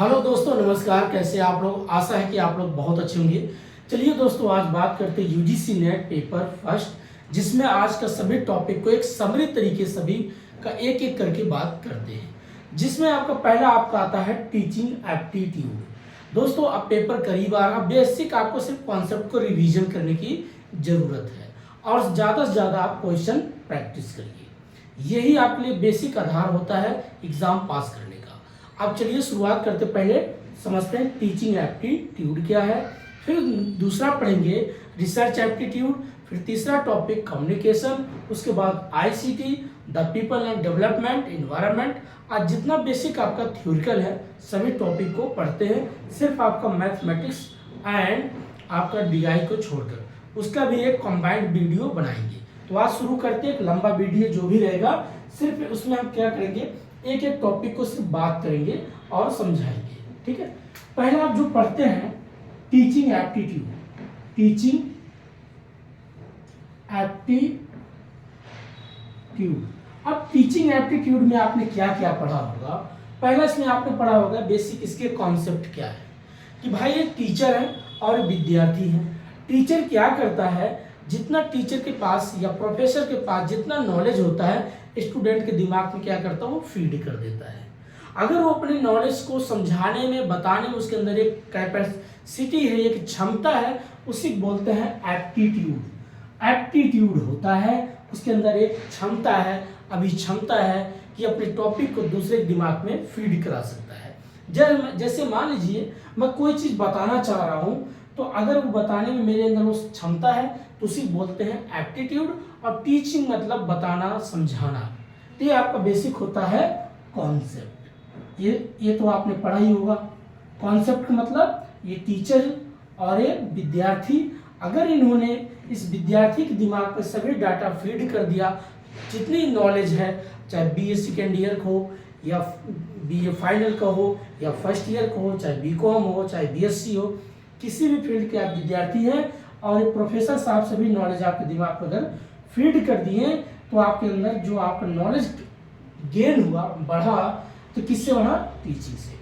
Hello दोस्तों, नमस्कार। कैसे आप लोग? आशा है कि आप लोग बहुत अच्छे होंगे। चलिए दोस्तों, आज बात करते हैं यूजीसी नेट पेपर फर्स्ट, जिसमें आज का सभी टॉपिक को एक समरी तरीके सभी का एक एक करके बात करते हैं। जिसमें आपका पहला आपका आता है टीचिंग एप्टीट्यूड। दोस्तों, अब पेपर करीब आ रहा, बेसिक आपको सिर्फ कॉन्सेप्ट को रिवीजन करने की जरूरत है और ज़्यादा से ज़्यादा आप क्वेश्चन प्रैक्टिस करिए। यही आपके लिए बेसिक आधार होता है एग्जाम पास करने का। अब चलिए शुरुआत करते, पहले समझते हैं टीचिंग एप्टीट्यूड क्या है, फिर दूसरा पढ़ेंगे रिसर्च एप्टीट्यूड, फिर तीसरा टॉपिक कम्युनिकेशन, उसके बाद ICT, the people and development, environment. आज जितना बेसिक आपका थ्योरिकल है सभी टॉपिक को पढ़ते हैं, सिर्फ आपका मैथमेटिक्स एंड आपका डीआई को छोड़कर। उसका भी एक कंबाइंड वीडियो बनाएंगे। तो आज शुरू करते हैं। एक लंबा वीडियो जो भी रहेगा, सिर्फ उसमें हम क्या करेंगे, एक एक टॉपिक को सिर्फ बात करेंगे और समझाएंगे। ठीक है, पहले आप जो पढ़ते हैं टीचिंग एप्टीट्यूड। Teaching aptitude. अब टीचिंग एप्टीट्यूड में आपने क्या क्या पढ़ा होगा? पहला इसमें आपने पढ़ा होगा बेसिक इसके कॉन्सेप्ट क्या है, कि भाई एक टीचर है और विद्यार्थी है। टीचर क्या करता है, जितना टीचर के पास या प्रोफेसर के पास जितना नॉलेज होता है, स्टूडेंट के दिमाग में क्या करता है, वो फीड कर देता है। अगर वो अपने नॉलेज को समझाने में, बताने में उसके अंदर एक कैपेसिटी है, एक क्षमता है, उसी बोलते हैं एप्टीट्यूड। एप्टीट्यूड होता है, उसके अंदर एक क्षमता है, अभिक्षमता है कि अपने टॉपिक को दूसरे के दिमाग में फीड करा सकता है। जैसे मान लीजिए मैं कोई चीज़ बताना चाह रहा हूँ, तो अगर वो बताने में मेरे अंदर वो क्षमता है तो उसी बोलते हैं एप्टीट्यूड। और टीचिंग मतलब बताना, समझाना। तो ये आपका बेसिक होता है कॉन्सेप्ट। ये तो आपने पढ़ा ही होगा। कॉन्सेप्ट का मतलब ये टीचर और एक विद्यार्थी, अगर इन्होंने इस विद्यार्थी के दिमाग पे सभी डाटा फीड कर दिया, जितनी नॉलेज है, चाहे बीए सेकेंड ईयर का हो या बीए फाइनल का हो या फर्स्ट ईयर का हो, चाहे बीकॉम हो, चाहे बीएससी हो, किसी भी फील्ड के आप विद्यार्थी हैं और एक प्रोफेसर साहब सभी नॉलेज आपके दिमाग पर अगर फीड कर दिए, तो आपके अंदर जो आपका नॉलेज गेन हुआ, बढ़ा, तो किससे बढ़ा? टीचिंग से।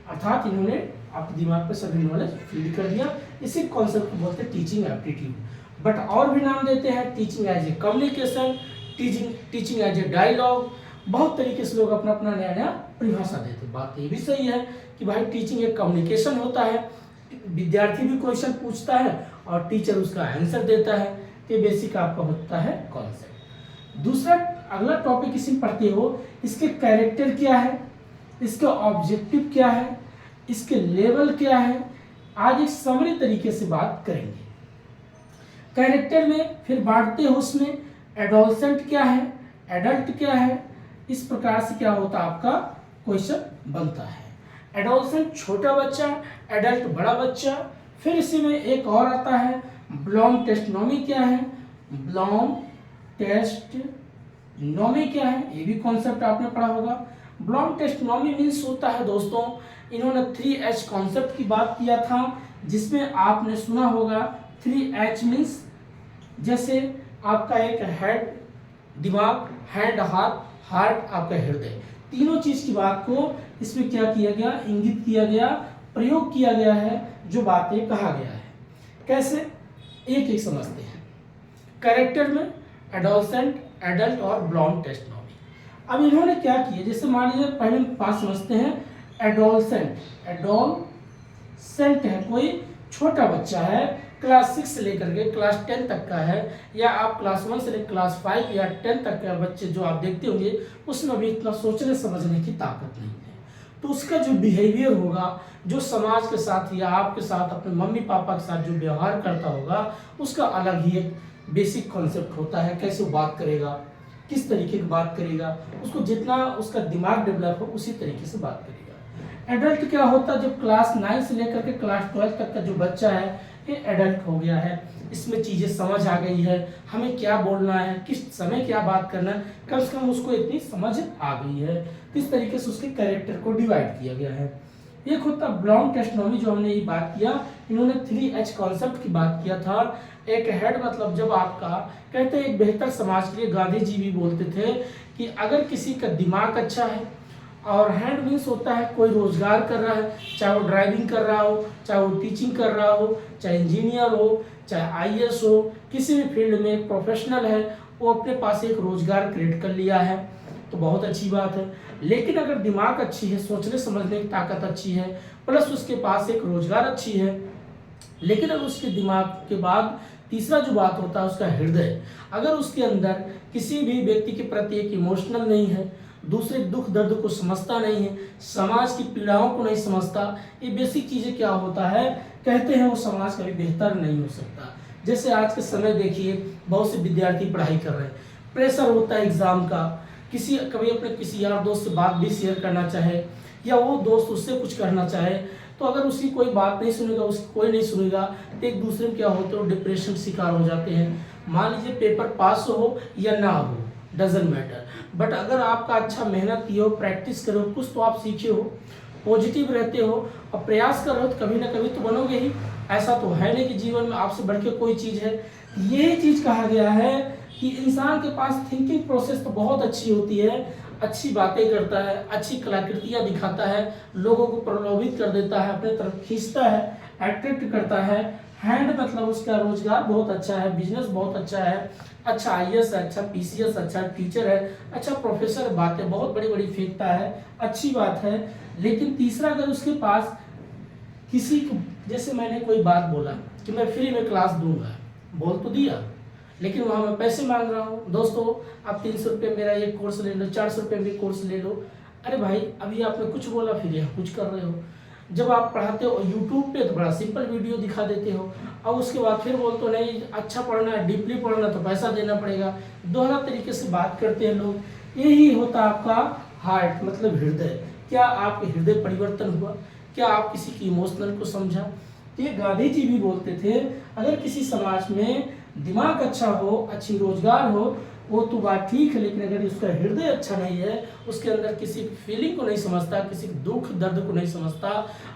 अर्थात इन्होंने आपके दिमाग पर सभी नॉलेज फीड कर दिया। इसी कॉन्सेप्ट को बोलते हैं टीचिंग एप्टीट्यूड। बट और भी नाम देते हैं, teaching as a communication, teaching as a dialogue. बहुत तरीके से लोग अपना अपना नया नया परिभाषा देते हैं। बात ये भी सही है कि भाई टीचिंग एक कम्युनिकेशन होता है, विद्यार्थी भी क्वेश्चन पूछता है और टीचर उसका आंसर देता है। ये बेसिक आपका होता है कॉन्सेप्ट। दूसरा अगला टॉपिक इसी पढ़ते हो, इसके कैरेक्टर क्या है, इसका ऑब्जेक्टिव क्या है, इसके लेवल क्या है। आज एक समरी तरीके से बात करेंगे। कैरेक्टर में फिर बांटते हो, उसमें एडोलसेंट क्या है, एडल्ट क्या है। इस प्रकार से क्या होता है, आपका क्वेश्चन बनता है। एडोलसेंट छोटा बच्चा, एडल्ट बड़ा बच्चा। फिर इसी में एक और आता है ब्लॉम टेस्टोनॉमी क्या है, ब्लॉम टेस्टोनॉमी क्या है, ये भी कॉन्सेप्ट आपने पढ़ा होगा। ब्लॉम टेस्टोनॉमी मीन्स होता है दोस्तों, इन्होंने 3H कॉन्सेप्ट की बात किया था, जिसमें आपने सुना होगा 3H मीन्स जैसे आपका एक हेड दिमाग, हैंड हाथ, हार्ट आपका हृदय, तीनों चीज की बात को इसमें क्या किया गया, इंगित किया गया, प्रयोग किया गया है, जो बातें कहा गया है। कैसे, एक एक समझते हैं। कैरेक्टर में एडोलसेंट, एडल्ट और ब्लॉम टेस्टोनॉमी। अब इन्होंने क्या किया, जैसे मान लीजिए पहले पास समझते हैं एडोलसेंट। एडोलसेंट है कोई छोटा बच्चा है, क्लास 6 से लेकर के क्लास 10 तक का है, या आप क्लास 1 से लेकर क्लास 5 या 10 तक का बच्चे जो आप देखते होंगे, उसमें अभी इतना सोचने समझने की ताकत नहीं है। तो उसका जो बिहेवियर होगा, जो समाज के साथ या आपके साथ, अपने मम्मी पापा के साथ जो व्यवहार करता होगा, उसका अलग ही एक बेसिक कॉन्सेप्ट होता है। कैसे वो बात करेगा, किस तरीके की बात करेगा, उसको जितना उसका दिमाग डेवलप हो उसी तरीके से बात करेगा। एडल्ट क्या होता है, जब क्लास 9 से लेकर के क्लास 12 तक का जो बच्चा है, ये एडल्ट हो गया है। इसमें चीज़ें समझ आ गई है, हमें क्या बोलना है, किस समय क्या बात करना है, कम से कम उसको इतनी समझ आ गई है। किस तरीके से उसके कैरेक्टर को डिवाइड किया गया है। एक होता ब्लॉम टेस्टोनॉमी, जो हमने ये बात किया, इन्होंने 3H कॉन्सेप्ट की बात किया था। एक हेड मतलब जब आपका कहते हैं एक बेहतर समाज के लिए, गांधी जी भी बोलते थे कि अगर किसी का दिमाग अच्छा है और हैंड मीन्स होता है कोई रोजगार कर रहा है, चाहे वो ड्राइविंग कर रहा हो, चाहे वो टीचिंग कर रहा हो, चाहे इंजीनियर हो, चाहे आईएएस हो, किसी भी फील्ड में प्रोफेशनल है, वो अपने पास एक रोजगार क्रिएट कर लिया है, तो बहुत अच्छी बात है। लेकिन अगर दिमाग अच्छी है, सोचने समझने की ताकत अच्छी है, प्लस उसके पास एक रोजगार अच्छी है, लेकिन अगर उसके दिमाग के बाद तीसरा जो बात होता है उसका हृदय, अगर उसके अंदर किसी भी व्यक्ति के प्रति एक इमोशनल नहीं है, दूसरे दुख दर्द को समझता नहीं है, समाज की पीड़ाओं को नहीं समझता, ये बेसिक चीज़ें क्या होता है, कहते हैं वो समाज कभी बेहतर नहीं हो सकता। जैसे आज के समय देखिए, बहुत से विद्यार्थी पढ़ाई कर रहे हैं, प्रेशर होता है एग्ज़ाम का, कभी अपने किसी यार दोस्त से बात भी शेयर करना चाहे, या वो दोस्त उससे कुछ कहना चाहे, तो अगर उसकी कोई बात नहीं सुनेगा, उसकी कोई नहीं सुनेगा, तो एक दूसरे में क्या होते हो, डिप्रेशन शिकार हो जाते हैं। मान लीजिए पेपर पास हो या ना हो, डजेंट मैटर, बट अगर आपका अच्छा मेहनत किए हो, प्रैक्टिस करो, कुछ तो आप सीखे हो, पॉजिटिव रहते हो और प्रयास कर रहे हो, तो कभी ना कभी तो बनोगे ही। ऐसा तो है नहीं कि जीवन में आपसे बढ़ के कोई चीज़ है। यही चीज़ कहा गया है कि इंसान के पास थिंकिंग प्रोसेस तो बहुत अच्छी होती है, अच्छी बातें करता है, अच्छी कलाकृतियाँ दिखाता है, लोगों को प्रलोभित कर देता है, अपने तरफ खींचता है, अट्रैक्ट करता है। हैंड मतलब उसका रोजगार बहुत अच्छा है, बिजनेस बहुत अच्छा है, अच्छा आईएएस है, अच्छा पीसीएस, अच्छा टीचर है, अच्छा प्रोफेसर, बातें बहुत बड़ी बड़ी फेंकता है, अच्छी बात है। लेकिन तीसरा, अगर उसके पास किसी को, जैसे मैंने कोई बात बोला कि मैं फ्री में क्लास दूंगा, बोल तो दिया, लेकिन वहाँ मैं पैसे मांग रहा हूँ, दोस्तों आप 300 रुपये मेरा ये कोर्स ले लो, 400 रुपये में कोर्स ले लो। अरे भाई, अभी आपने कुछ बोला, फिर यहाँ कुछ कर रहे हो। जब आप पढ़ाते हो यूट्यूब पे तो बड़ा सिंपल वीडियो दिखा देते हो, और उसके बाद फिर बोलते हो नहीं अच्छा पढ़ना है, डीपली पढ़ना तो पैसा देना पड़ेगा। दोहरा तरीके से बात करते हैं लोग। यही होता आपका हार्ट, मतलब हृदय। क्या आपके हृदय परिवर्तन हुआ? क्या आप किसी की इमोशनल को समझा? तो ये गांधी जी भी बोलते थे, अगर किसी समाज में दिमाग अच्छा हो, अच्छी रोजगार हो, वो तो बात ठीक है, लेकिन अगर उसका हृदय अच्छा नहीं है, उसके अंदर किसी फीलिंग को नहीं समझता, किसी दुख दर्द को नहीं समझता,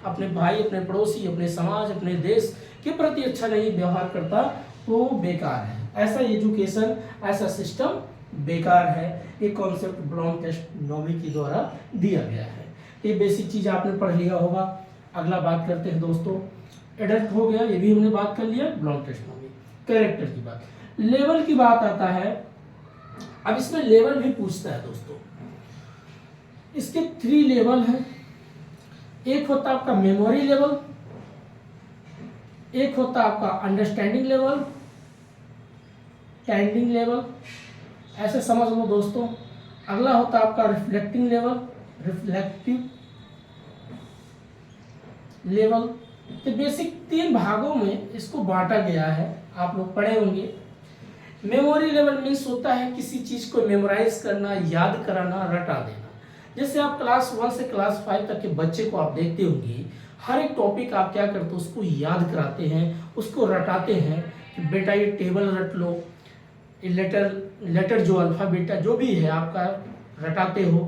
अपने भाई, अपने पड़ोसी, अपने समाज, अपने देश के प्रति अच्छा नहीं व्यवहार करता, तो बेकार है। ऐसा एजुकेशन, ऐसा सिस्टम बेकार है। ये कॉन्सेप्ट ब्लॉम-टेस्ट-नॉमी के द्वारा दिया गया है। ये बेसिक चीज़ आपने पढ़ लिया होगा। अगला बात करते हैं दोस्तों, एडल्ट हो गया, ये भी हमने बात कर लिया। ब्लॉम-टेस्ट-नॉमी, कैरेक्टर की बात, लेवल की बात आता है। अब इसमें लेवल भी पूछता है दोस्तों। इसके 3 लेवल हैं। एक होता है आपका मेमोरी लेवल, एक होता है आपका अंडरस्टैंडिंग लेवल, टैंडिंग लेवल, ऐसे समझ लो दोस्तों। अगला होता है आपका रिफ्लेक्टिंग लेवल, रिफ्लेक्टिव लेवल। तो बेसिक 3 भागों में इसको बांटा गया है, आप लोग पढ़े होंगे। मेमोरी लेवल मीन्स होता है किसी चीज को मेमोराइज करना, याद कराना, रटा देना। जैसे आप क्लास 1 से क्लास 5 तक के बच्चे को आप देखते होंगे, हर एक टॉपिक आप क्या करते हो, उसको याद कराते हैं, उसको रटाते हैं कि बेटा ये टेबल रट लो, लेटर जो अल्फाबेटा जो भी है आपका रटाते हो,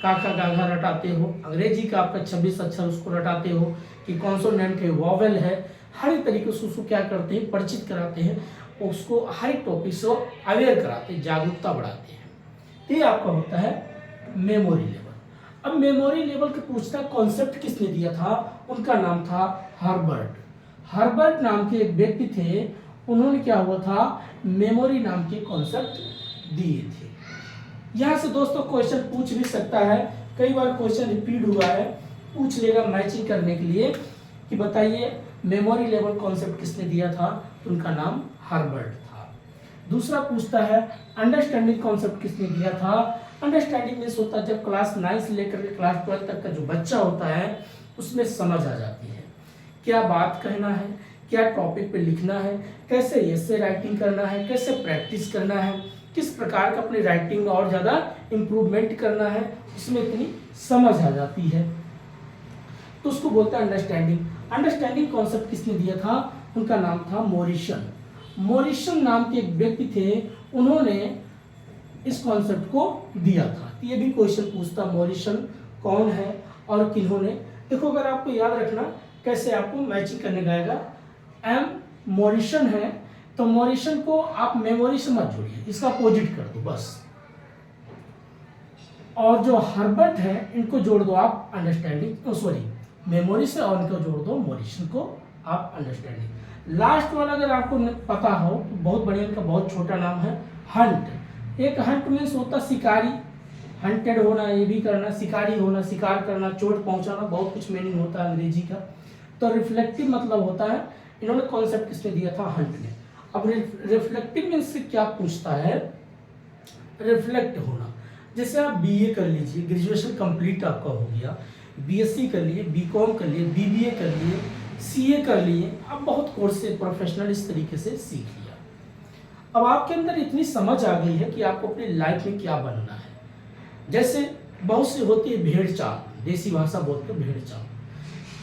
काका गाघा रटाते हो, अंग्रेजी का आपका 26 अक्षर उसको रटाते हो कि कॉन्सोनेंट है, वॉवेल है, हर एक तरीके से उसको क्या करते हैं, परिचित कराते हैं, उसको हर एक टॉपिक से अवेयर कराते हैं, जागरूकता बढ़ाते हैं। तो ये आपका होता है मेमोरी लेवल। अब मेमोरी लेवल के पूछता कॉन्सेप्ट किसने दिया था, उनका नाम था हर्बर्ट। हर्बर्ट नाम के एक व्यक्ति थे, उन्होंने क्या हुआ था, मेमोरी नाम के कॉन्सेप्ट दिए थे। यहाँ से दोस्तों क्वेश्चन पूछ भी सकता है, कई बार क्वेश्चन रिपीट हुआ है, पूछ लेगा मैचिंग करने के लिए कि बताइए मेमोरी लेवल कॉन्सेप्ट किसने दिया था, तो उनका नाम हर्बर्ट था। दूसरा पूछता है अंडरस्टैंडिंग कॉन्सेप्ट किसने दिया था। अंडरस्टैंडिंग मीन्स होता है जब क्लास 9 से लेकर के क्लास 12 तक का जो बच्चा होता है उसमें समझ आ जाती है, क्या बात कहना है, क्या टॉपिक पे लिखना है, कैसे ऐसे राइटिंग करना है, कैसे प्रैक्टिस करना है, किस प्रकार का अपनी राइटिंग में और ज़्यादा इम्प्रूवमेंट करना है, उसमें इतनी समझ आ जाती है, तो उसको बोलते हैं अंडरस्टैंडिंग। अंडरस्टैंडिंग कॉन्सेप्ट किसने दिया था, उनका नाम था मोरिसन। मोरिसन नाम के एक व्यक्ति थे, उन्होंने इस कॉन्सेप्ट को दिया था। ये भी क्वेश्चन पूछता मोरिसन कौन है और किन्होंने। देखो अगर आपको याद रखना कैसे आपको मैचिंग करने जाएगा, एम मोरिसन है तो मोरिसन को आप मेमोरी से मत जोड़िए, इसका अपोजिट कर दो बस। और जो हर्बर्ट है इनको जोड़ दो आप अंडरस्टैंडिंग, सॉरी मेमोरी से, और इनको जोड़ दो मोरिशन को आप अंडरस्टैंडिंग। लास्ट वाला अगर आपको पता हो तो बहुत बढ़िया, इनका बहुत छोटा नाम है हंट। एक हंट मीन्स होता शिकारी, हंटेड होना, ये भी करना, शिकारी होना, शिकार करना, चोट पहुंचाना, बहुत कुछ मीनिंग होता है अंग्रेजी का। तो रिफ्लेक्टिव मतलब होता है, इन्होंने कॉन्सेप्ट किसने दिया था, हंट ने। अब रिफ्लेक्टिव मीन्स से क्या पूछता है, रिफ्लेक्ट होना। जैसे आप बीए कर लीजिए, ग्रेजुएशन कंप्लीट आपका हो गया, बीएससी कर लिए, बीकॉम कर लिए, बीबीए कर लिए, सीए कर लिए, अब बहुत कोर्स से प्रोफेशनल इस तरीके से सीख लिया। अब आपके अंदर इतनी समझ आ गई है कि आपको अपनी लाइफ में क्या बनना है। जैसे बहुत सी होती है भेड़ चाल, देसी भाषा बोलते हैं भेड़ चाल।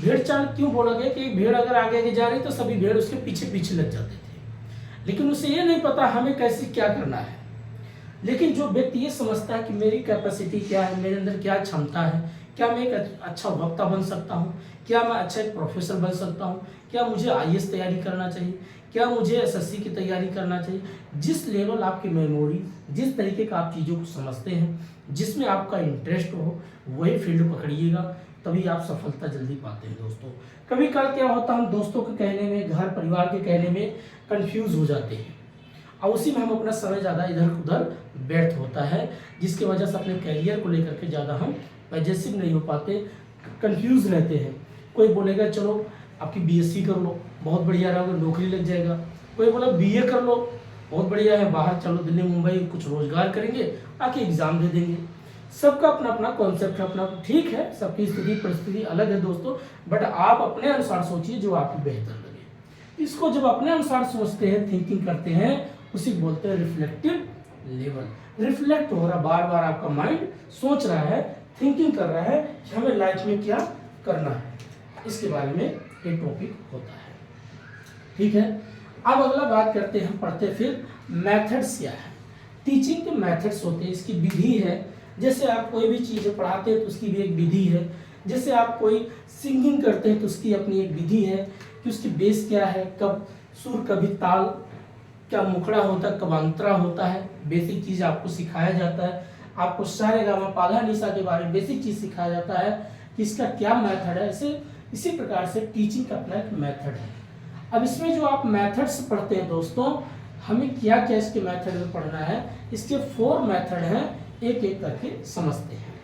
भेड़ चाल क्यों बोला गया कि भेड़ अगर आगे आगे जा रही तो सभी भेड़ उसके पीछे पीछे लग जाते थे, लेकिन उसे ये नहीं पता हमें कैसे क्या करना है। लेकिन जो व्यक्ति ये समझता है कि मेरी कैपेसिटी क्या है, मेरे अंदर क्या क्षमता है, क्या मैं एक अच्छा वक्ता बन सकता हूँ, क्या मैं अच्छा एक प्रोफेसर बन सकता हूँ, क्या मुझे आईएएस तैयारी करना चाहिए, क्या मुझे एसएससी की तैयारी करना चाहिए। जिस लेवल आपकी मेमोरी, जिस तरीके का आप चीज़ों को समझते हैं, जिसमें आपका इंटरेस्ट हो, वही फील्ड पकड़िएगा, तभी आप सफलता जल्दी पाते हैं दोस्तों। कभी कल क्या होता है, हम दोस्तों के कहने में, घर परिवार के कहने में कंफ्यूज हो जाते हैं और उसी में हम अपना समय ज़्यादा इधर उधर व्यर्थ होता है, जिसकी वजह से अपने कैरियर को लेकर के ज़्यादा हम पॉजिटिव नहीं हो पाते, कंफ्यूज रहते हैं। कोई बोलेगा चलो आपकी बीएससी कर लो, बहुत बढ़िया रहेगा, नौकरी लग जाएगा। कोई बोला बीए कर लो, बहुत बढ़िया है, बाहर चलो दिल्ली मुंबई कुछ रोजगार करेंगे, आके एग्जाम दे देंगे। सबका अपना अपना कॉन्सेप्ट है, अपना ठीक है, सबकी स्थिति परिस्थिति अलग है दोस्तों, बट आप अपने अनुसार सोचिए जो आपको बेहतर लगे। इसको जब अपने अनुसार सोचते हैं, थिंकिंग करते हैं, उसी बोलते हैं रिफ्लेक्टिव लेवल। रिफ्लेक्ट हो रहा, बार बार आपका माइंड सोच रहा है, थिंकिंग कर रहा है कि हमें लाइफ में क्या करना है, इसके बारे में एक टॉपिक होता है। ठीक है, अब अगला बात करते हैं, पढ़ते फिर मेथड्स क्या है। टीचिंग के मेथड्स होते हैं, इसकी विधि है। जैसे आप कोई भी चीज़ पढ़ाते हैं तो उसकी भी एक विधि है। जैसे आप कोई सिंगिंग करते हैं तो उसकी अपनी एक विधि है कि उसकी बेस क्या है, कब सुर कभी ताल, क्या मुखड़ा होता है, कब अंतरा होता है, बेसिक चीज़ आपको सिखाया जाता है। आपको सारेगामा पाधा निशा के बारे में बेसिक चीज़ सिखाया जाता है कि इसका क्या मेथड है। ऐसे इसी प्रकार से टीचिंग का अपना एक मेथड है। अब इसमें जो आप मेथड्स पढ़ते हैं दोस्तों, हमें क्या क्या इसके मेथड में पढ़ना है, इसके 4 मेथड हैं, एक एक करके समझते हैं।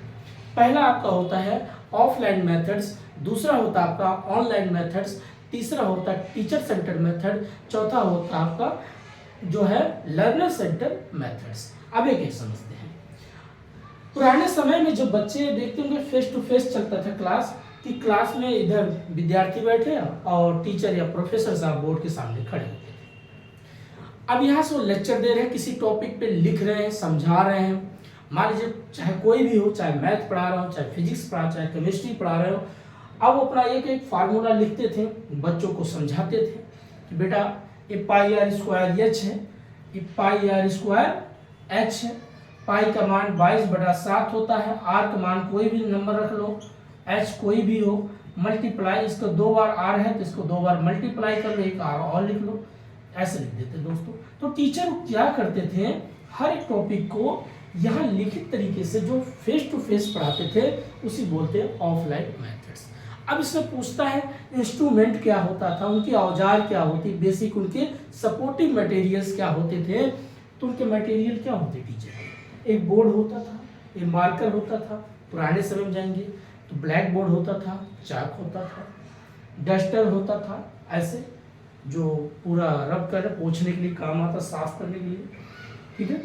पहला आपका होता है ऑफलाइन मेथड्स, दूसरा होता है आपका ऑनलाइन मेथड्स, तीसरा होता है टीचर सेंटर मेथड, चौथा होता है आपका जो है लर्नर सेंटर मेथड्स। अब एक एक समझते हैं। पुराने समय में जब बच्चे देखते होंगे फेस टू फेस चलता था क्लास, कि क्लास में इधर विद्यार्थी बैठे और टीचर या प्रोफेसर साहब बोर्ड के सामने खड़े होते थे। अब यहाँ से वो लेक्चर दे रहे हैं, किसी टॉपिक पे लिख रहे हैं, समझा रहे हैं। मान लीजिए चाहे कोई भी हो, चाहे मैथ पढ़ा रहा हो, चाहे फिजिक्स पढ़ा, चाहे केमिस्ट्री पढ़ा रहे हो, अब वो अपना एक एक फार्मूला लिखते थे, बच्चों को समझाते थे कि बेटा ये पाई आर स्क्वायर एच है, ये पाई आर स्क्वायर एच है, पाई का मान 22/7 होता है, आर का मान कोई भी नंबर रख लो, एच कोई भी हो, मल्टीप्लाई, इसको 2 बार आर है तो इसको 2 बार मल्टीप्लाई कर लो, एक आर और लिख लो, ऐसे लिख देते दोस्तों। तो टीचर क्या करते थे, हर एक टॉपिक को यहाँ लिखित तरीके से जो फेस टू फेस पढ़ाते थे उसी बोलते हैं ऑफलाइन मेथड्स। अब इसमें पूछता है इंस्ट्रूमेंट क्या होता था, उनके औजार क्या होती, बेसिक उनके सपोर्टिव मटेरियल्स क्या होते थे। तो उनके मटेरियल क्या होते टीचर, एक बोर्ड होता था, एक मार्कर होता था, पुराने समय में जाएंगे तो ब्लैक बोर्ड होता था, चाक होता था, डस्टर होता था, ऐसे जो पूरा रब कर पोंछने के लिए काम आता, साफ करने के लिए। ठीक है,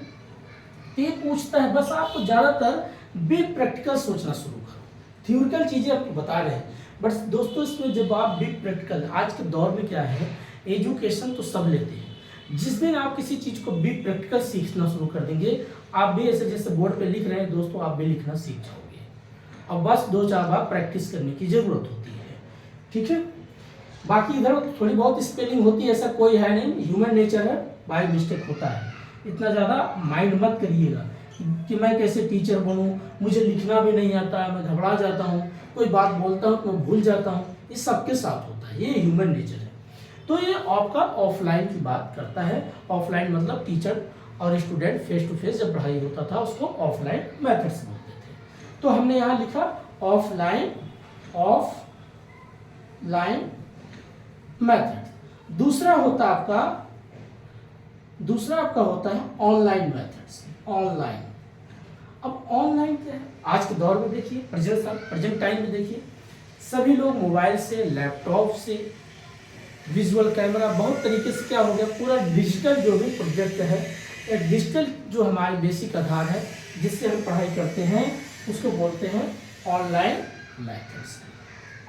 ये पूछता है, बस आपको ज़्यादातर बी प्रैक्टिकल सोचना शुरू करो, थ्योरिकल चीज़ें आपको बता रहे हैं, बट दोस्तों इसमें जब आप बी प्रैक्टिकल, आज के दौर में क्या है, एजुकेशन तो सब लेते हैं, जिस दिन आप किसी चीज़ को बी प्रैक्टिकल सीखना शुरू कर देंगे, आप भी ऐसे जैसे बोर्ड पे लिख रहे हैं दोस्तों, आप भी लिखना सीख जाओगे। अब बस 2-4 बार प्रैक्टिस करने की ज़रूरत होती है। ठीक है, बाकी इधर थोड़ी बहुत स्पेलिंग होती है, ऐसा कोई है नहीं, ह्यूमन नेचर है, बाय मिस्टेक होता है। इतना ज़्यादा माइंड मत करिएगा कि मैं कैसे टीचर बनूं, मुझे लिखना भी नहीं आता है, मैं घबरा जाता हूँ, कोई बात बोलता हूँ तो मैं भूल जाता हूँ, ये सबके साथ होता है, ये ह्यूमन नेचर है। तो ये आपका ऑफलाइन की बात करता है। ऑफलाइन मतलब टीचर और स्टूडेंट फेस टू फेस जब पढ़ाई होता था उसको ऑफलाइन मेथड्स बोलते थे। तो हमने यहाँ लिखा ऑफलाइन मेथड। दूसरा आपका होता है ऑनलाइन मेथड्स। ऑनलाइन, अब ऑनलाइन क्या है? आज के दौर में देखिए, प्रेजेंट टाइम में देखिए, सभी लोग मोबाइल से, लैपटॉप से, विजुअल कैमरा, बहुत तरीके से क्या हो गया, पूरा डिजिटल जो भी प्रोजेक्ट है, एक डिजिटल जो हमारे बेसिक आधार है जिससे हम पढ़ाई करते हैं, उसको बोलते हैं ऑनलाइन मेथड्स।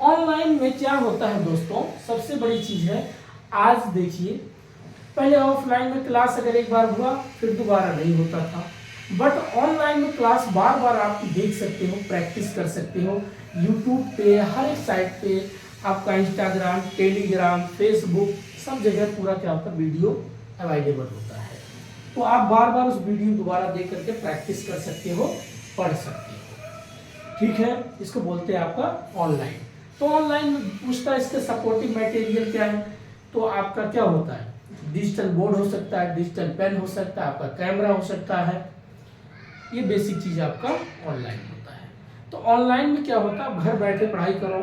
ऑनलाइन में क्या होता है दोस्तों, सबसे बड़ी चीज़ है, आज देखिए, पहले ऑफलाइन में क्लास अगर एक बार हुआ फिर दोबारा नहीं होता था, बट ऑनलाइन में क्लास बार बार आप देख सकते हो, प्रैक्टिस कर सकते हो। यूट्यूब पे, हर एक साइट पे आपका इंस्टाग्राम, टेलीग्राम, फेसबुक, सब जगह पूरा क्या होता है, वीडियो अवेलेबल होता है। तो आप बार बार उस वीडियो दोबारा देख करके प्रैक्टिस कर सकते हो, पढ़ सकते हो। ठीक है, इसको बोलते हैं आपका ऑनलाइन। तो ऑनलाइन में पूछता है इसके सपोर्टिंग मटेरियल क्या है, तो आपका क्या होता है, डिजिटल बोर्ड हो सकता है, डिजिटल पेन हो सकता है, आपका कैमरा हो सकता है, ये बेसिक चीज़ आपका ऑनलाइन होता है। तो ऑनलाइन में क्या होता है, घर बैठे पढ़ाई करो,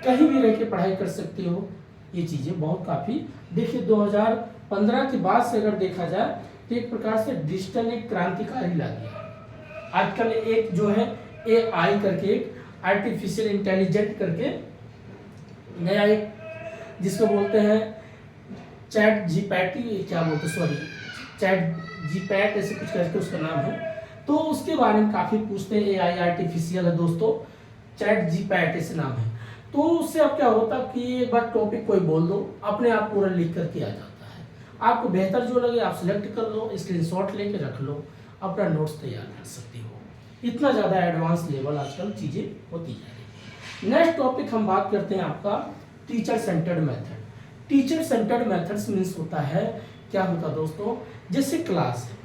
कहीं भी रह के पढ़ाई कर सकते हो। ये चीज़ें बहुत काफ़ी, देखिए 2015 के बाद से अगर देखा जाए तो एक प्रकार से डिजिटल एक क्रांतिकारी ला दिया। आजकल एक जो है AI करके, एक आर्टिफिशियल इंटेलिजेंट करके नया एक, जिसको बोलते हैं चैट जीपैट ऐसे कुछ करके उसका नाम है, तो उसके बारे में काफ़ी पूछते हैं। AI आर्टिफिशियल है दोस्तों, चैट जीपैट ऐसे नाम है। तो उससे अब क्या होता है कि एक बार टॉपिक कोई बोल दो, अपने आप पूरा लिख करके आ जाता है। आपको बेहतर जो लगे आप सिलेक्ट कर लो, स्क्रीनशॉट लेके रख लो, अपना नोट्स तैयार कर सकते हो। इतना ज़्यादा एडवांस लेवल आजकल चीज़ें होती जा रही है। नेक्स्ट टॉपिक हम बात करते हैं आपका teacher centred method. Teacher centred methods means होता है, क्या होता है दोस्तों, जैसे क्लास है,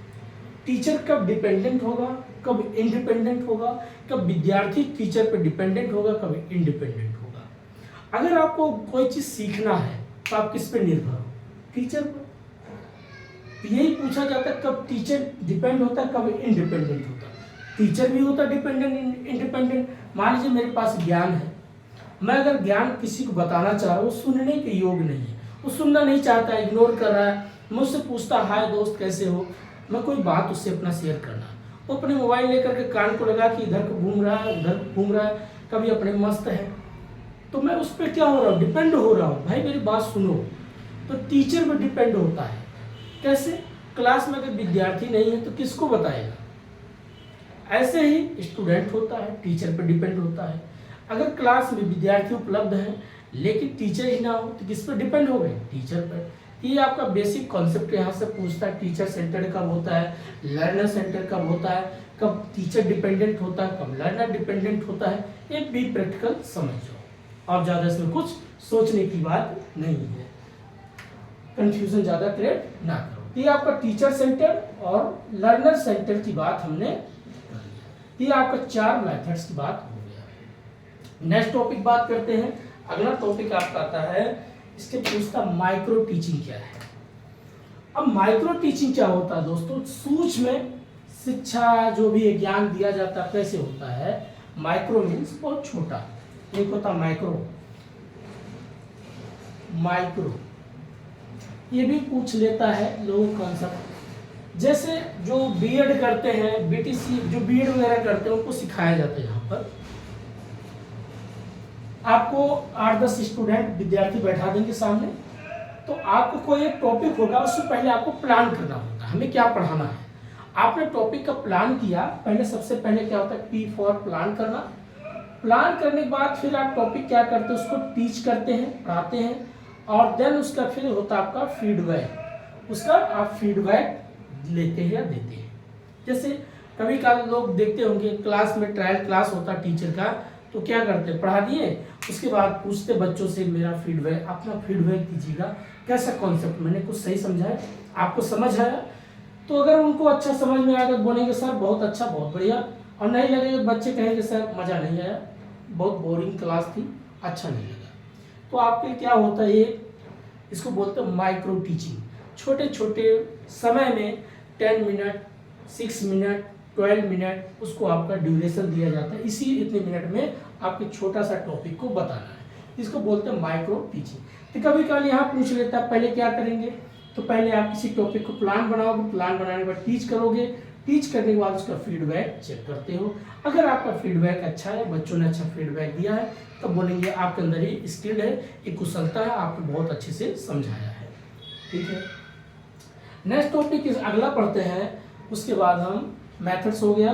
टीचर कब डिपेंडेंट होगा, कब इंडिपेंडेंट होगा, कब विद्यार्थी टीचर पर डिपेंडेंट होगा, कब इंडिपेंडेंट होगा। अगर आपको कोई चीज़ सीखना है तो आप किस पर निर्भर हो, टीचर पर। तो यही पूछा जाता है कब टीचर डिपेंड होता है, कब इंडिपेंडेंट होता है। टीचर भी होता है डिपेंडेंट, इंडिपेंडेंट। मान लीजिए मेरे पास ज्ञान है, मैं अगर ज्ञान किसी को बताना चाह रहा हूँ, सुनने के योग नहीं है, वो सुनना नहीं चाहता है, इग्नोर कर रहा है, मुझसे पूछता हाय दोस्त कैसे हो, मैं कोई बात उससे अपना शेयर करना, वो अपने मोबाइल लेकर के कान को लगा कि इधर को घूम रहा है, उधर को घूम रहा है, कभी अपने मस्त है, तो मैं उस पर क्या हो रहा हूँ, डिपेंड हो रहा हूँ, भाई मेरी बात सुनो। तो टीचर पर डिपेंड होता है। कैसे, क्लास में अगर विद्यार्थी नहीं है तो किसको बताएगा। ऐसे ही स्टूडेंट होता है, टीचर पर डिपेंड होता है। अगर क्लास में विद्यार्थी उपलब्ध हैं लेकिन टीचर ही ना हो तो किस पर डिपेंड हो गए, टीचर पर। ये आपका बेसिक कॉन्सेप्ट यहाँ से पूछता है, टीचर सेंटर कब होता है, लर्नर सेंटर कब होता है, कब टीचर डिपेंडेंट होता है, कब लर्नर डिपेंडेंट होता है। एक भी प्रैक्टिकल समझ जाओ और ज़्यादा इसमें कुछ सोचने की बात नहीं है, कंफ्यूजन ज़्यादा क्रिएट ना करो। ये आपका टीचर सेंटर और लर्नर सेंटर की बात हमने कर लिया। ये आपका 4 मेथड्स की बात हो गया। नेक्स्ट टॉपिक बात करते हैं। अगला टॉपिक आपका आता है, इसके पूछता माइक्रो टीचिंग क्या है। अब माइक्रो टीचिंग क्या होता है दोस्तों, सूक्ष्म शिक्षा जो भी ज्ञान दिया जाता है कैसे होता है। माइक्रो मीन्स बहुत छोटा, एक होता माइक्रो, ये भी पूछ लेता है लोग कॉन्सेप्ट। जैसे जो बीएड करते हैं, बीटीसी जो बीएड वगैरह करते हैं उनको सिखाया जाता है। यहाँ पर आपको 8-10 स्टूडेंट विद्यार्थी बैठा देंगे सामने, तो आपको कोई एक टॉपिक होगा, उससे पहले आपको प्लान करना होता है हमें क्या पढ़ाना है। आपने टॉपिक का प्लान किया, पहले सबसे पहले क्या होता है, P फॉर प्लान करना। प्लान करने के बाद फिर आप टॉपिक क्या करते हैं, उसको टीच करते हैं, पढ़ाते हैं, और देन उसका फिर होता है आपका फीडबैक। उसका आप फीडबैक लेते हैं या देते हैं। जैसे कभी कभी लोग देखते होंगे क्लास में ट्रायल क्लास होता है टीचर का, तो क्या करते, पढ़ा दिए, उसके बाद पूछते बच्चों से मेरा फीडबैक, अपना फीडबैक दीजिएगा, कैसा कॉन्सेप्ट मैंने कुछ सही समझाया, आपको समझ आया। तो अगर उनको अच्छा समझ में आएगा तो बोलेंगे सर बहुत अच्छा, बहुत बढ़िया, और नहीं लगेगा बच्चे कहेंगे सर मज़ा नहीं आया, बहुत बोरिंग क्लास थी, अच्छा नहीं लगा। तो आपके क्या होता है, ये इसको बोलते हैं माइक्रो टीचिंग। छोटे छोटे समय में 10 मिनट, 6 मिनट, 12 मिनट उसको आपका ड्यूरेशन दिया जाता है। इसी इतने मिनट में आपके छोटा सा टॉपिक को बताना है, इसको बोलते हैं माइक्रो टीचिंग। तो कभी कभी यहाँ पूछ लेता है पहले क्या करेंगे, तो पहले आप किसी टॉपिक को प्लान बनाओगे, प्लान बनाने के बाद टीच करोगे, टीच करने के बाद उसका फीडबैक चेक करते हो। अगर आपका फीडबैक अच्छा है, बच्चों ने अच्छा फीडबैक दिया है, तो बोलेंगे आपके अंदर ये स्किल है, ये कुशलता है, आपको बहुत अच्छे से समझाया है। ठीक है, नेक्स्ट टॉपिक अगला पढ़ते हैं। उसके बाद हम मेथड्स हो गया,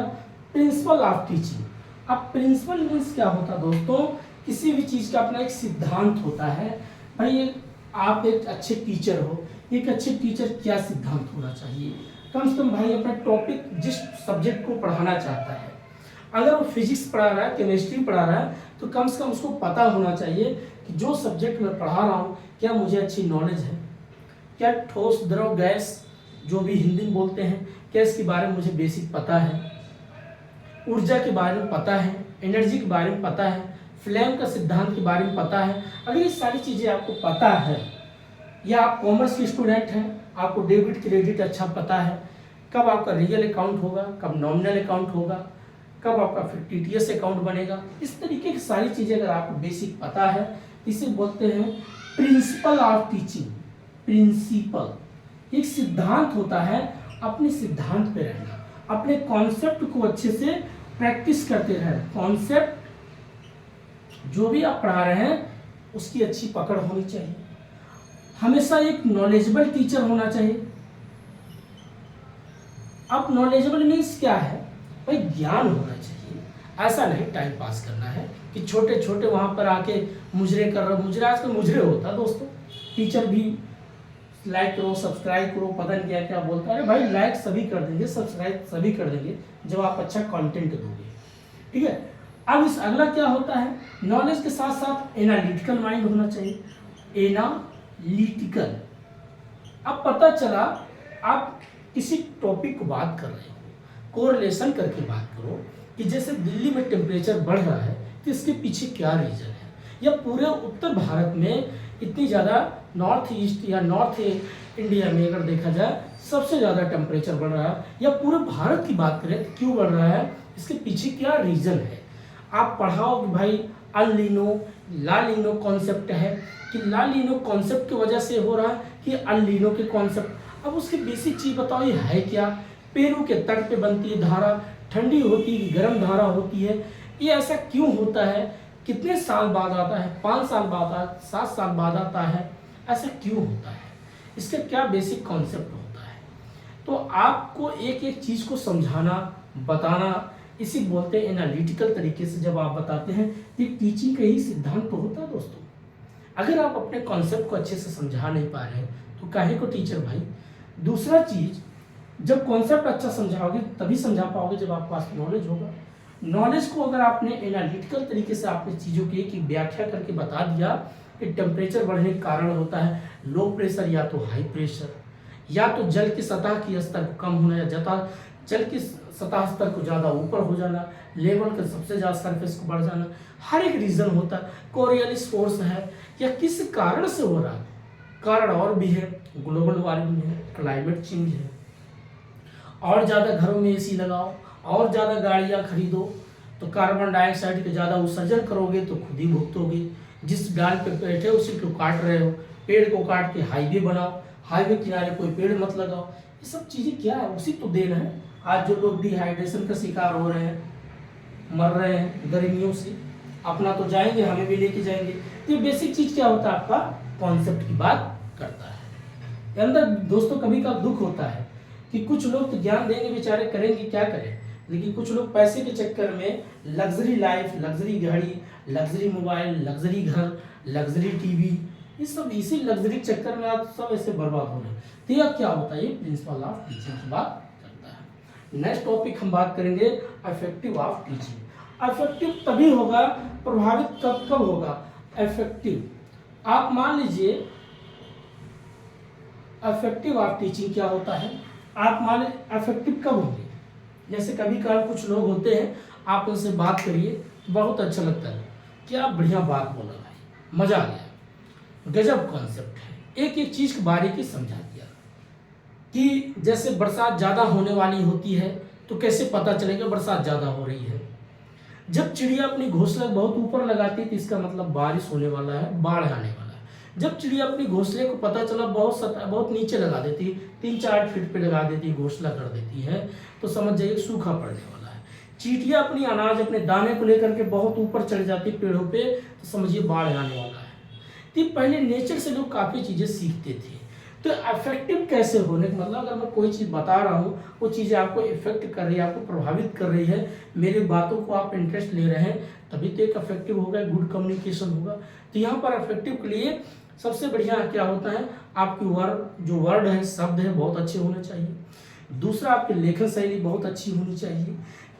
प्रिंसिपल ऑफ टीचिंग। अब प्रिंसिपल मीन्स क्या होता है दोस्तों, किसी भी चीज़ का अपना एक सिद्धांत होता है। भाई आप एक अच्छे टीचर हो, एक अच्छे टीचर क्या सिद्धांत होना चाहिए, कम से कम भाई अपना टॉपिक जिस सब्जेक्ट को पढ़ाना चाहता है, अगर वो फिजिक्स पढ़ा रहा है, केमिस्ट्री पढ़ा रहा है, तो कम से कम उसको पता होना चाहिए कि जो सब्जेक्ट मैं पढ़ा रहा हूँ क्या मुझे अच्छी नॉलेज है, क्या ठोस द्रव गैस जो भी हिंदी में बोलते हैं, क्या इसके बारे में मुझे बेसिक पता है, ऊर्जा के बारे में पता है, एनर्जी के बारे में पता है, फ्लेम का सिद्धांत के बारे में पता है। अगर ये सारी चीज़ें आपको पता है, या आप कॉमर्स के स्टूडेंट हैं, आपको डेबिट क्रेडिट अच्छा पता है, कब आपका रियल अकाउंट होगा, कब नॉमिनल अकाउंट होगा, कब आपका फिर टीटीएस अकाउंट बनेगा, इस तरीके की सारी चीज़ें अगर आपको बेसिक पता है, इसे बोलते हैं प्रिंसिपल ऑफ टीचिंग। प्रिंसिपल एक सिद्धांत होता है, अपने सिद्धांत पे रहना, अपने कॉन्सेप्ट को अच्छे से प्रैक्टिस करते रहना। कॉन्सेप्ट जो भी आप पढ़ा रहे हैं उसकी अच्छी पकड़ होनी चाहिए, हमेशा एक नॉलेजेबल टीचर होना चाहिए। अब नॉलेजेबल मीन्स क्या है, भाई ज्ञान होना चाहिए, ऐसा नहीं टाइम पास करना है कि छोटे छोटे वहां पर आके मुजरे कर रहे हो। मुजरे आजकल मुजरे होता है दोस्तों, टीचर भी लाइक करो, सब्सक्राइब करो, पता नहीं क्या क्या बोलता है। अरे भाई लाइक सभी कर देंगे, सब्सक्राइब सभी कर देंगे जब आप अच्छा कंटेंट दोगे। ठीक है, अब इस अगला क्या होता है, नॉलेज के साथ साथ एनालिटिकल माइंड होना चाहिए। एनालिटिकल, अब पता चला आप किसी टॉपिक को बात कर रहे हो, कोरिलेशन करके बात करो कि जैसे दिल्ली में टेम्परेचर बढ़ रहा है तो इसके पीछे क्या रीजन है, या पूरे उत्तर भारत में इतनी ज़्यादा नॉर्थ ईस्ट या नॉर्थ इंडिया में अगर देखा जाए सबसे ज़्यादा टेम्परेचर बढ़ रहा है, या पूरे भारत की बात करें तो क्यों बढ़ रहा है, इसके पीछे क्या रीज़न है। आप पढ़ाओ कि भाई अल नीनो ला नीनो कॉन्सेप्ट है, कि ला नीनो कॉन्सेप्ट की वजह से हो रहा है कि अल नीनो के कॉन्सेप्ट। अब उसकी बेसिक चीज़ बताओ ये है क्या, पेरू के तट पे बनती है धारा, ठंडी होती है गर्म धारा होती है, ये ऐसा क्यों होता है, कितने साल बाद आता है, 5 साल बाद आता है, 7 साल बाद आता है, ऐसा क्यों होता है, इसका क्या बेसिक कॉन्सेप्ट होता है। तो आपको एक एक चीज़ को समझाना बताना, इसी बोलते हैं एनालिटिकल तरीके से जब आप बताते हैं, ये टीचिंग का ही सिद्धांत तो होता है दोस्तों। अगर आप अपने कॉन्सेप्ट को अच्छे से समझा नहीं पा रहे हैं तो काहे को टीचर भाई। दूसरा चीज़, जब कॉन्सेप्ट अच्छा समझाओगे तभी समझा पाओगे जब आपके पास नॉलेज होगा। नॉलेज को अगर आपने एनालिटिकल तरीके से आपने चीज़ों की एक व्याख्या करके बता दिया कि टेम्परेचर बढ़ने के कारण होता है लो प्रेशर या तो हाई प्रेशर, या तो जल की सतह की स्तर को कम होना, या जल की सतह स्तर को ज़्यादा ऊपर हो जाना, लेवल का सबसे ज़्यादा सरफेस को बढ़ जाना, हर एक रीज़न होता है। कोरियलिस फोर्स है या किस कारण से हो रहा है, कारण और भी है, ग्लोबल वार्मिंग है, क्लाइमेट चेंज है, और ज़्यादा घरों में एसी लगाओ, और ज़्यादा गाड़ियाँ खरीदो तो कार्बन डाइऑक्साइड का ज़्यादा उत्सर्जन करोगे तो खुद ही भुगतोगे। जिस डाल पे बैठे उसी को काट रहे हो, पेड़ को काट के हाईवे बनाओ, हाईवे किनारे कोई पेड़ मत लगाओ। ये सब चीज़ें क्या है, उसी तो देन है। आज जो लोग डिहाइड्रेशन का शिकार हो रहे हैं, मर रहे हैं गर्मियों से, अपना तो जाएंगे, हमें भी लेके जाएंगे। तो ये बेसिक चीज़ क्या होता है, आपका कॉन्सेप्ट की बात करता है। अंदर दोस्तों कभी का दुख होता है कि कुछ लोग तो ज्ञान देंगे बेचारे, करेंगे क्या करें, लेकिन कुछ लोग पैसे के चक्कर में लग्जरी लाइफ, लग्जरी गाड़ी, लग्जरी मोबाइल, लग्जरी घर, लग्जरी टीवी, ये सब इसी लग्जरी चक्कर में आप सब ऐसे बर्बाद हो रहे हैं। तो यह क्या होता है, ये प्रिंसिपल ऑफ टीचिंग की बात करता है। नेक्स्ट टॉपिक हम बात करेंगे इफेक्टिव ऑफ टीचिंग। इफेक्टिव तभी होगा, प्रभावित कब होगा इफेक्टिव। आप मान लीजिए इफेक्टिव ऑफ टीचिंग क्या होता है, आप मान इफेक्टिव कब होंगे, जैसे कभी कभार कुछ लोग होते हैं, आप उनसे बात करिए बहुत अच्छा लगता है, क्या बढ़िया बात बोला भाई, मजा आ गया, गजब कॉन्सेप्ट है, एक एक चीज की बारीकी समझा दिया। कि जैसे बरसात ज़्यादा होने वाली होती है तो कैसे पता चलेगा बरसात ज़्यादा हो रही है। जब चिड़िया अपनी घोंसला बहुत ऊपर लगाती है तो इसका मतलब बारिश होने वाला है, बाढ़ आने वाला है। जब चिड़िया अपनी घोंसले को पता चला बहुत नीचे लगा देती है, 3-4 फीट पे लगा देती है, घोंसला कर देती है, तो समझ जाइए सूखा पड़ने वाला है। चींटियाँ अपनी अनाज अपने दाने को लेकर के बहुत ऊपर चढ़ जाती है पेड़ों पे, तो समझिए बाढ़ आने वाला है। तो पहले नेचर से लोग काफ़ी चीज़ें सीखते थे। तो इफेक्टिव कैसे होने का मतलब, अगर मैं कोई चीज़ बता रहा हूँ वो चीज़ें आपको इफेक्ट कर रही है, आपको प्रभावित कर रही है, मेरी बातों को आप इंटरेस्ट ले रहे हैं, तभी तो एक इफेक्टिव होगा, गुड कम्युनिकेशन होगा। तो यहाँ पर इफेक्टिव के लिए सबसे बढ़िया क्या होता है, आपकी वर्ड है, शब्द है, बहुत अच्छे होने चाहिए। दूसरा, आपकी लेखन शैली बहुत अच्छी होनी चाहिए।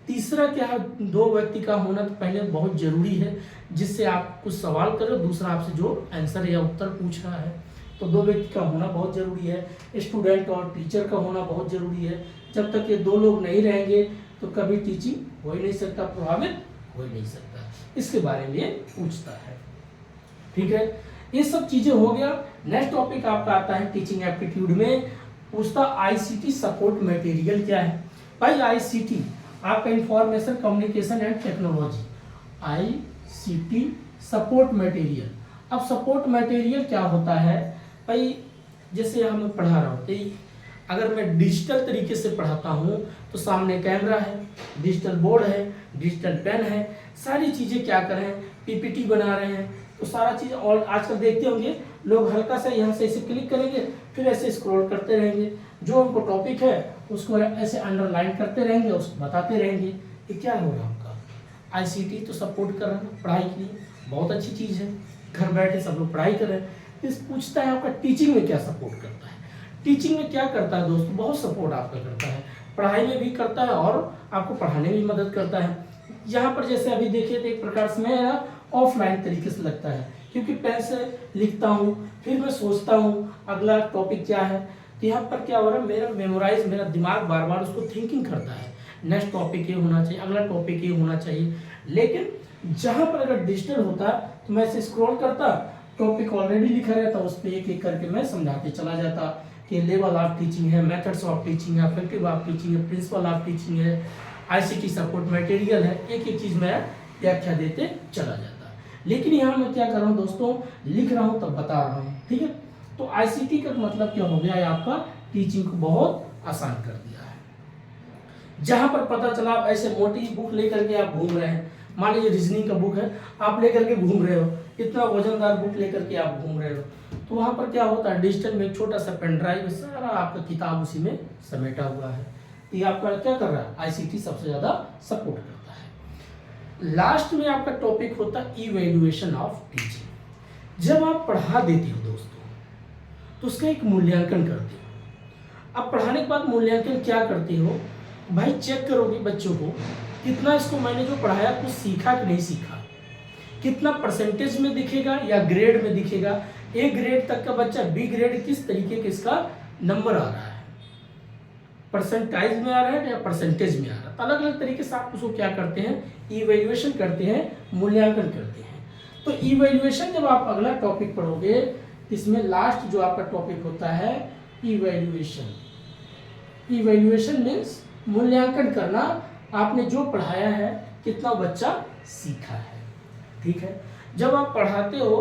तीसरा क्या है, 2 व्यक्ति का होना तो पहले बहुत जरूरी है, जिससे आप कुछ सवाल करो, दूसरा आपसे जो आंसर या उत्तर पूछ रहा है, तो 2 व्यक्ति का होना बहुत जरूरी है। स्टूडेंट और टीचर का होना बहुत जरूरी है। जब तक ये 2 लोग नहीं रहेंगे तो कभी टीचिंग हो ही नहीं सकता, प्रभावित हो ही नहीं सकता। इसके बारे में पूछता है। ठीक है, ये सब चीजें हो गया। नेक्स्ट टॉपिक आपका आता है टीचिंग एप्टीट्यूड में, पूछता आईसीटी सपोर्ट मटेरियल क्या है। भाई आईसीटी आपका information communication and technology, ICT support material. अब सपोर्ट मटेरियल क्या होता है भाई, जैसे हम पढ़ा रहा होते, अगर मैं डिजिटल तरीके से पढ़ाता हूँ तो सामने कैमरा है, डिजिटल बोर्ड है, डिजिटल पेन है, सारी चीज़ें क्या करें, पीपीटी बना रहे हैं, तो सारा चीज़। और आजकल देखते होंगे लोग हल्का सा यहाँ से ऐसे क्लिक करेंगे, फिर ऐसे स्क्रॉल करते रहेंगे, जो उनको टॉपिक है उसको ऐसे अंडरलाइन करते रहेंगे, उसको बताते रहेंगे। ये क्या होगा आपका आईसीटी तो सपोर्ट कर रहा है पढ़ाई के लिए, बहुत अच्छी चीज़ है, घर बैठे सब लोग पढ़ाई कर रहे हैं। इस पूछता है आपका टीचिंग में क्या सपोर्ट करता है। टीचिंग में क्या करता है दोस्तों, बहुत सपोर्ट आपका करता है, पढ़ाई में भी करता है और आपको पढ़ाने में भी मदद करता है। यहाँ पर जैसे अभी देखिए तो एक प्रकार से मैं ऑफलाइन तरीके से लगता है, क्योंकि पेन से लिखता हूँ, फिर मैं सोचता हूँ अगला टॉपिक क्या है, तो यहाँ पर क्या हो रहा है, मेरा दिमाग बार बार उसको थिंकिंग करता है, नेक्स्ट टॉपिक ये होना चाहिए, अगला टॉपिक ये होना चाहिए। लेकिन जहाँ पर अगर डिजिटल होता तो मैं ऐसे स्क्रॉल करता, टॉपिक ऑलरेडी लिखा रहता, उस पर एक एक करके मैं समझाते चला जाता कि लेवल ऑफ टीचिंग है, मेथड्स ऑफ टीचिंग है, इफेक्टिव ऑफ टीचिंग है, प्रिंसिपल ऑफ टीचिंग है, आईसीटी सपोर्ट मटेरियल है, एक एक चीज़ मैं व्याख्या देते चला जाता। लेकिन यहाँ मैं क्या कर रहा हूँ दोस्तों, लिख रहा हूँ तब बता रहा हूँ। ठीक है, तो आईसीटी का मतलब क्या हो गया है, आपका टीचिंग को बहुत आसान कर दिया है। जहाँ पर पता चला आप ऐसे मोटी बुक लेकर के आप घूम रहे हैं, मान लीजिए रीजनिंग का बुक है, आप लेकर के घूम रहे हो, इतना वजनदार बुक लेकर के आप घूम रहे हो, तो वहाँ पर क्या होता है, डिजिटल में एक छोटा सा पेन ड्राइव, सारा आपका किताब उसी में समेटा हुआ है। ये आपका क्या कर रहा है, आईसीटी सबसे ज़्यादा सपोर्ट करता है। लास्ट में आपका टॉपिक होता है इवैल्यूएशन ऑफ टीचिंग। जब आप पढ़ा देते हो दोस्तों तो उसका एक मूल्यांकन करते हो। अब पढ़ाने के बाद मूल्यांकन क्या करते हो भाई, चेक करोगे बच्चों को कितना इसको मैंने जो पढ़ाया कुछ सीखा कि नहीं सीखा, कितना परसेंटेज में दिखेगा या ग्रेड में दिखेगा, ए ग्रेड तक का बच्चा बी ग्रेड किस तरीके के इसका नंबर आ रहा है, परसेंटाइज में आ रहा है या परसेंटेज में आ रहा है। अलग अलग तरीके से आप उसको क्या करते हैं, इवैल्यूएशन करते हैं, मूल्यांकन करते हैं। तो इवैल्यूएशन जब आप अगला टॉपिक पढ़ोगे, इसमें लास्ट जो आपका टॉपिक होता है इवैल्यूएशन। इवैल्यूएशन मीन्स मूल्यांकन करना, आपने जो पढ़ाया है कितना बच्चा सीखा है। ठीक है, जब आप पढ़ाते हो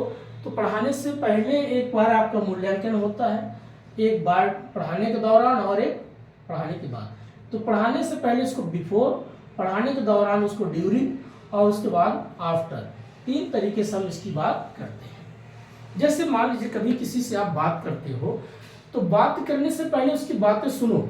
तो पढ़ाने से पहले एक बार आपका मूल्यांकन होता है, एक बार पढ़ाने के दौरान और एक पढ़ाने के बाद। तो पढ़ाने से पहले इसको बिफोर, पढ़ाने के दौरान उसको ड्यूरिंग और उसके बाद आफ्टर, 3 तरीके से हम इसकी बात करते हैं। जैसे मान लीजिए कभी किसी से आप बात करते हो तो बात करने से पहले उसकी बातें सुनो।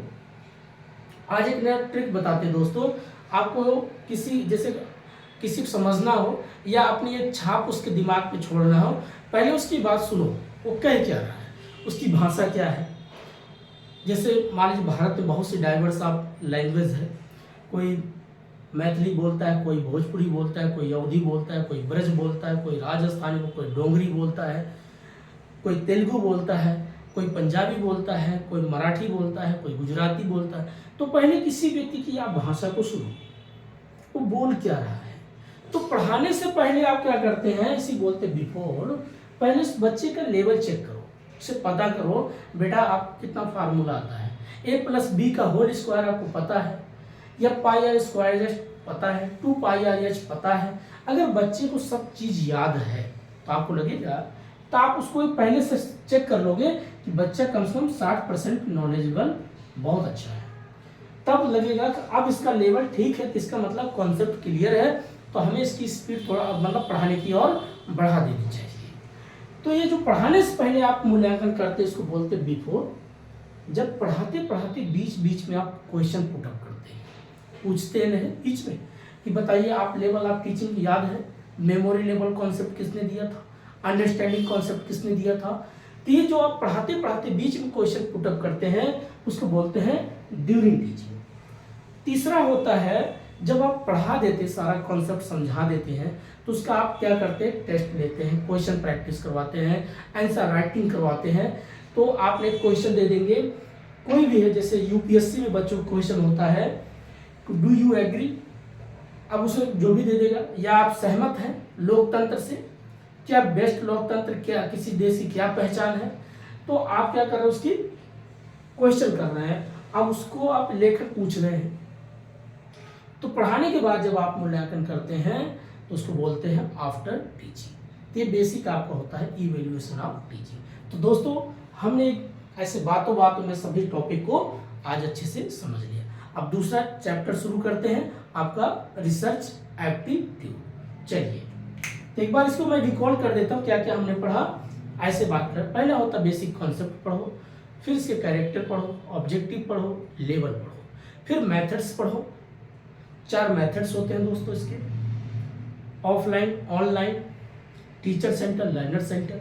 आज एक नया ट्रिक बताते हैं दोस्तों, आपको किसी को समझना हो या अपनी एक छाप उसके दिमाग पे छोड़ना हो, पहले उसकी बात सुनो, वो कह क्या रहा है, उसकी भाषा क्या है। जैसे मान लीजिए भारत में बहुत सी डाइवर्स ऑफ लैंग्वेज है, कोई मैथिली बोलता है, कोई भोजपुरी बोलता है, कोई अवधी बोलता है, कोई ब्रज बोलता है, कोई राजस्थानी में, कोई डोंगरी बोलता है, कोई तेलुगु बोलता है, कोई पंजाबी बोलता है, कोई मराठी बोलता है, कोई गुजराती बोलता है। तो पहले किसी व्यक्ति की आप भाषा को सुनो, वो बोल क्या रहा है। तो पढ़ाने से पहले आप क्या करते हैं, इसी बोलते बिफोर, पहले उस बच्चे का लेवल चेक करो, उसे पता करो बेटा आप कितना फार्मूला आता है, a + b का होल स्क्वायर आपको पता है, या पाई आर स्क्वायर एच पता है, 2 पाई आर एच पता है, अगर बच्चे को सब चीज याद है तो आपको लगेगा, तो आप उसको पहले से चेक कर लोगे कि बच्चा कम से कम 60% नॉलेजेबल बहुत अच्छा है, तब लगेगा कि अब इसका लेवल ठीक है, तो इसका मतलब कॉन्सेप्ट क्लियर है, तो हमें इसकी स्पीड थोड़ा मतलब पढ़ाने की और बढ़ा देनी चाहिए। तो ये जो पढ़ाने से पहले आप मूल्यांकन करते हैं इसको बोलते हैं बिफोर। जब पढ़ाते पढ़ाते बीच बीच में आप क्वेश्चन पुट अप करते हैं, पूछते हैं बीच में कि बताइए आप लेवल आप टीचिंग याद है, मेमोरी लेवल कॉन्सेप्ट किसने दिया था, अंडरस्टैंडिंग कॉन्सेप्ट किसने दिया था। तो ये जो आप पढ़ाते पढ़ाते बीच में क्वेश्चन पुट अप करते हैं उसको बोलते हैं ड्यूरिंग टीचिंग। तीसरा होता है जब आप पढ़ा देते सारा कॉन्सेप्ट समझा देते हैं तो उसका आप क्या करते हैं, टेस्ट लेते हैं, क्वेश्चन प्रैक्टिस करवाते हैं, आंसर राइटिंग करवाते हैं। तो आपने क्वेश्चन दे देंगे कोई भी है, जैसे यूपीएससी में बच्चों को क्वेश्चन होता है डू यू एग्री, अब उसे जो भी दे देगा, या आप सहमत हैं लोकतंत्र से, क्या बेस्ट लोकतंत्र, क्या किसी देश की क्या पहचान है, तो आप क्या कर रहे हैं उसकी क्वेश्चन कर रहे हैं, अब उसको आप लेकर पूछ रहे हैं। तो पढ़ाने के बाद जब आप मूल्यांकन करते हैं तो उसको बोलते हैं आफ्टर टीचिंग। ये बेसिक आपका होता है इवैल्यूएशन ऑफ टीचिंग। तो दोस्तों हमने ऐसे बातों बातों में सभी टॉपिक को आज अच्छे से समझ लिया। अब दूसरा चैप्टर शुरू करते हैं आपका रिसर्च एप्टीट्यूड। चलिए तो एक बार इसको मैं रिकॉल कर देता हूँ क्या क्या हमने पढ़ा। ऐसे बात करें, पहला होता बेसिक कॉन्सेप्ट पढ़ो, फिर इसके कैरेक्टर पढ़ो, ऑब्जेक्टिव पढ़ो, लेवल पढ़ो, फिर मेथड्स पढ़ो। 4 मेथड्स होते हैं दोस्तों इसके, offline, online, teacher centre, learner centre,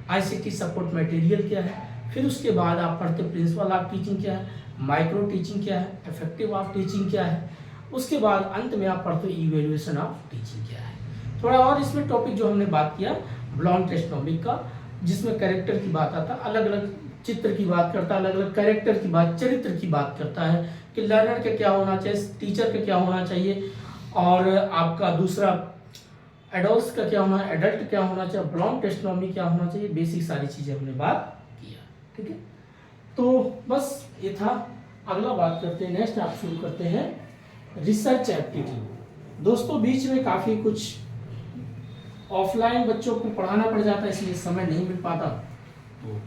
ICT support material क्या है, फिर उसके बाद आप पढ़ते प्रिंसिपल ऑफ टीचिंग क्या है, माइक्रो टीचिंग क्या है, इफेक्टिव ऑफ टीचिंग क्या है, उसके बाद अंत में आप पढ़ते इवैल्यूएशन ऑफ टीचिंग क्या है। थोड़ा और इसमें टॉपिक जो हमने बात किया ब्लॉन्ड टेस्टोनॉमिक का, जिसमें कैरेक्टर की बात आता, अलग अलग चित्र की बात करता है, अलग अलग कैरेक्टर की बात, चरित्र की बात करता है कि लर्नर का क्या होना चाहिए, टीचर का क्या होना चाहिए, और आपका दूसरा एडल्ट का क्या होना है, एडल्ट क्या होना चाहिए, ब्लॉन्ड टेस्टोनॉमी क्या होना चाहिए, बेसिक सारी चीजें हमने बात किया। ठीक है, तो बस ये था। अगला बात करते हैं, नेक्स्ट आप शुरू करते हैं रिसर्च एप्टीट्यूड। दोस्तों बीच में काफी कुछ ऑफलाइन बच्चों को पढ़ाना पड़ जाता है, इसलिए समय नहीं मिल पाता, तो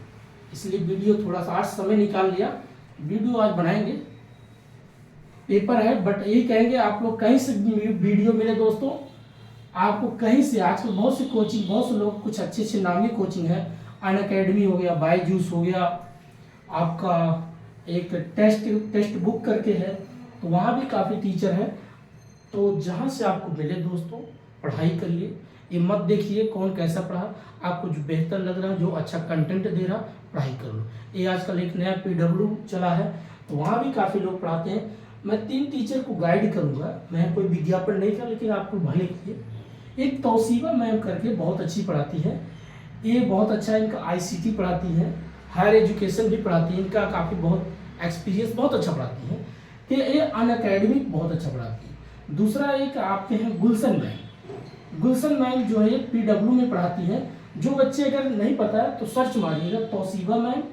इसलिए वीडियो थोड़ा सा आज समय निकाल लिया, वीडियो आज बनाएंगे। पेपर है बट यही कहेंगे आप लोग कहीं से वीडियो मिले दोस्तों, आपको कहीं से, आजकल बहुत सी कोचिंग, बहुत से लोग, कुछ अच्छे अच्छे नामी कोचिंग है, अनअकैडमी हो गया, बायजूस हो गया, आपका एक टेस्ट बुक करके है, तो वहाँ भी काफ़ी टीचर है। तो जहाँ से आपको मिले दोस्तों पढ़ाई करिए, ये मत देखिए कौन कैसा पढ़ा, आपको जो बेहतर लग रहा है, जो अच्छा कंटेंट दे रहा, पढ़ाई कर लो। ये आजकल एक नया PW चला है, तो वहाँ भी काफ़ी लोग पढ़ाते हैं। मैं 3 टीचर को गाइड करूँगा, मैं कोई विज्ञापन नहीं कर, लेकिन आपको भले किए। एक तौसीबा मैम करके बहुत अच्छी पढ़ाती है, ये बहुत अच्छा है, इनका ICT पढ़ाती है, हायर एजुकेशन भी पढ़ाती है, इनका काफ़ी बहुत एक्सपीरियंस, बहुत अच्छा पढ़ाती है। तो ये अनअकैडमी बहुत अच्छा पढ़ाती है। दूसरा एक आपके हैं गुलशन मैम। गुलशन मैम जो है PW में पढ़ाती है। जो बच्चे अगर नहीं पता है तो सर्च मारिएगा, तौसीबा मैम,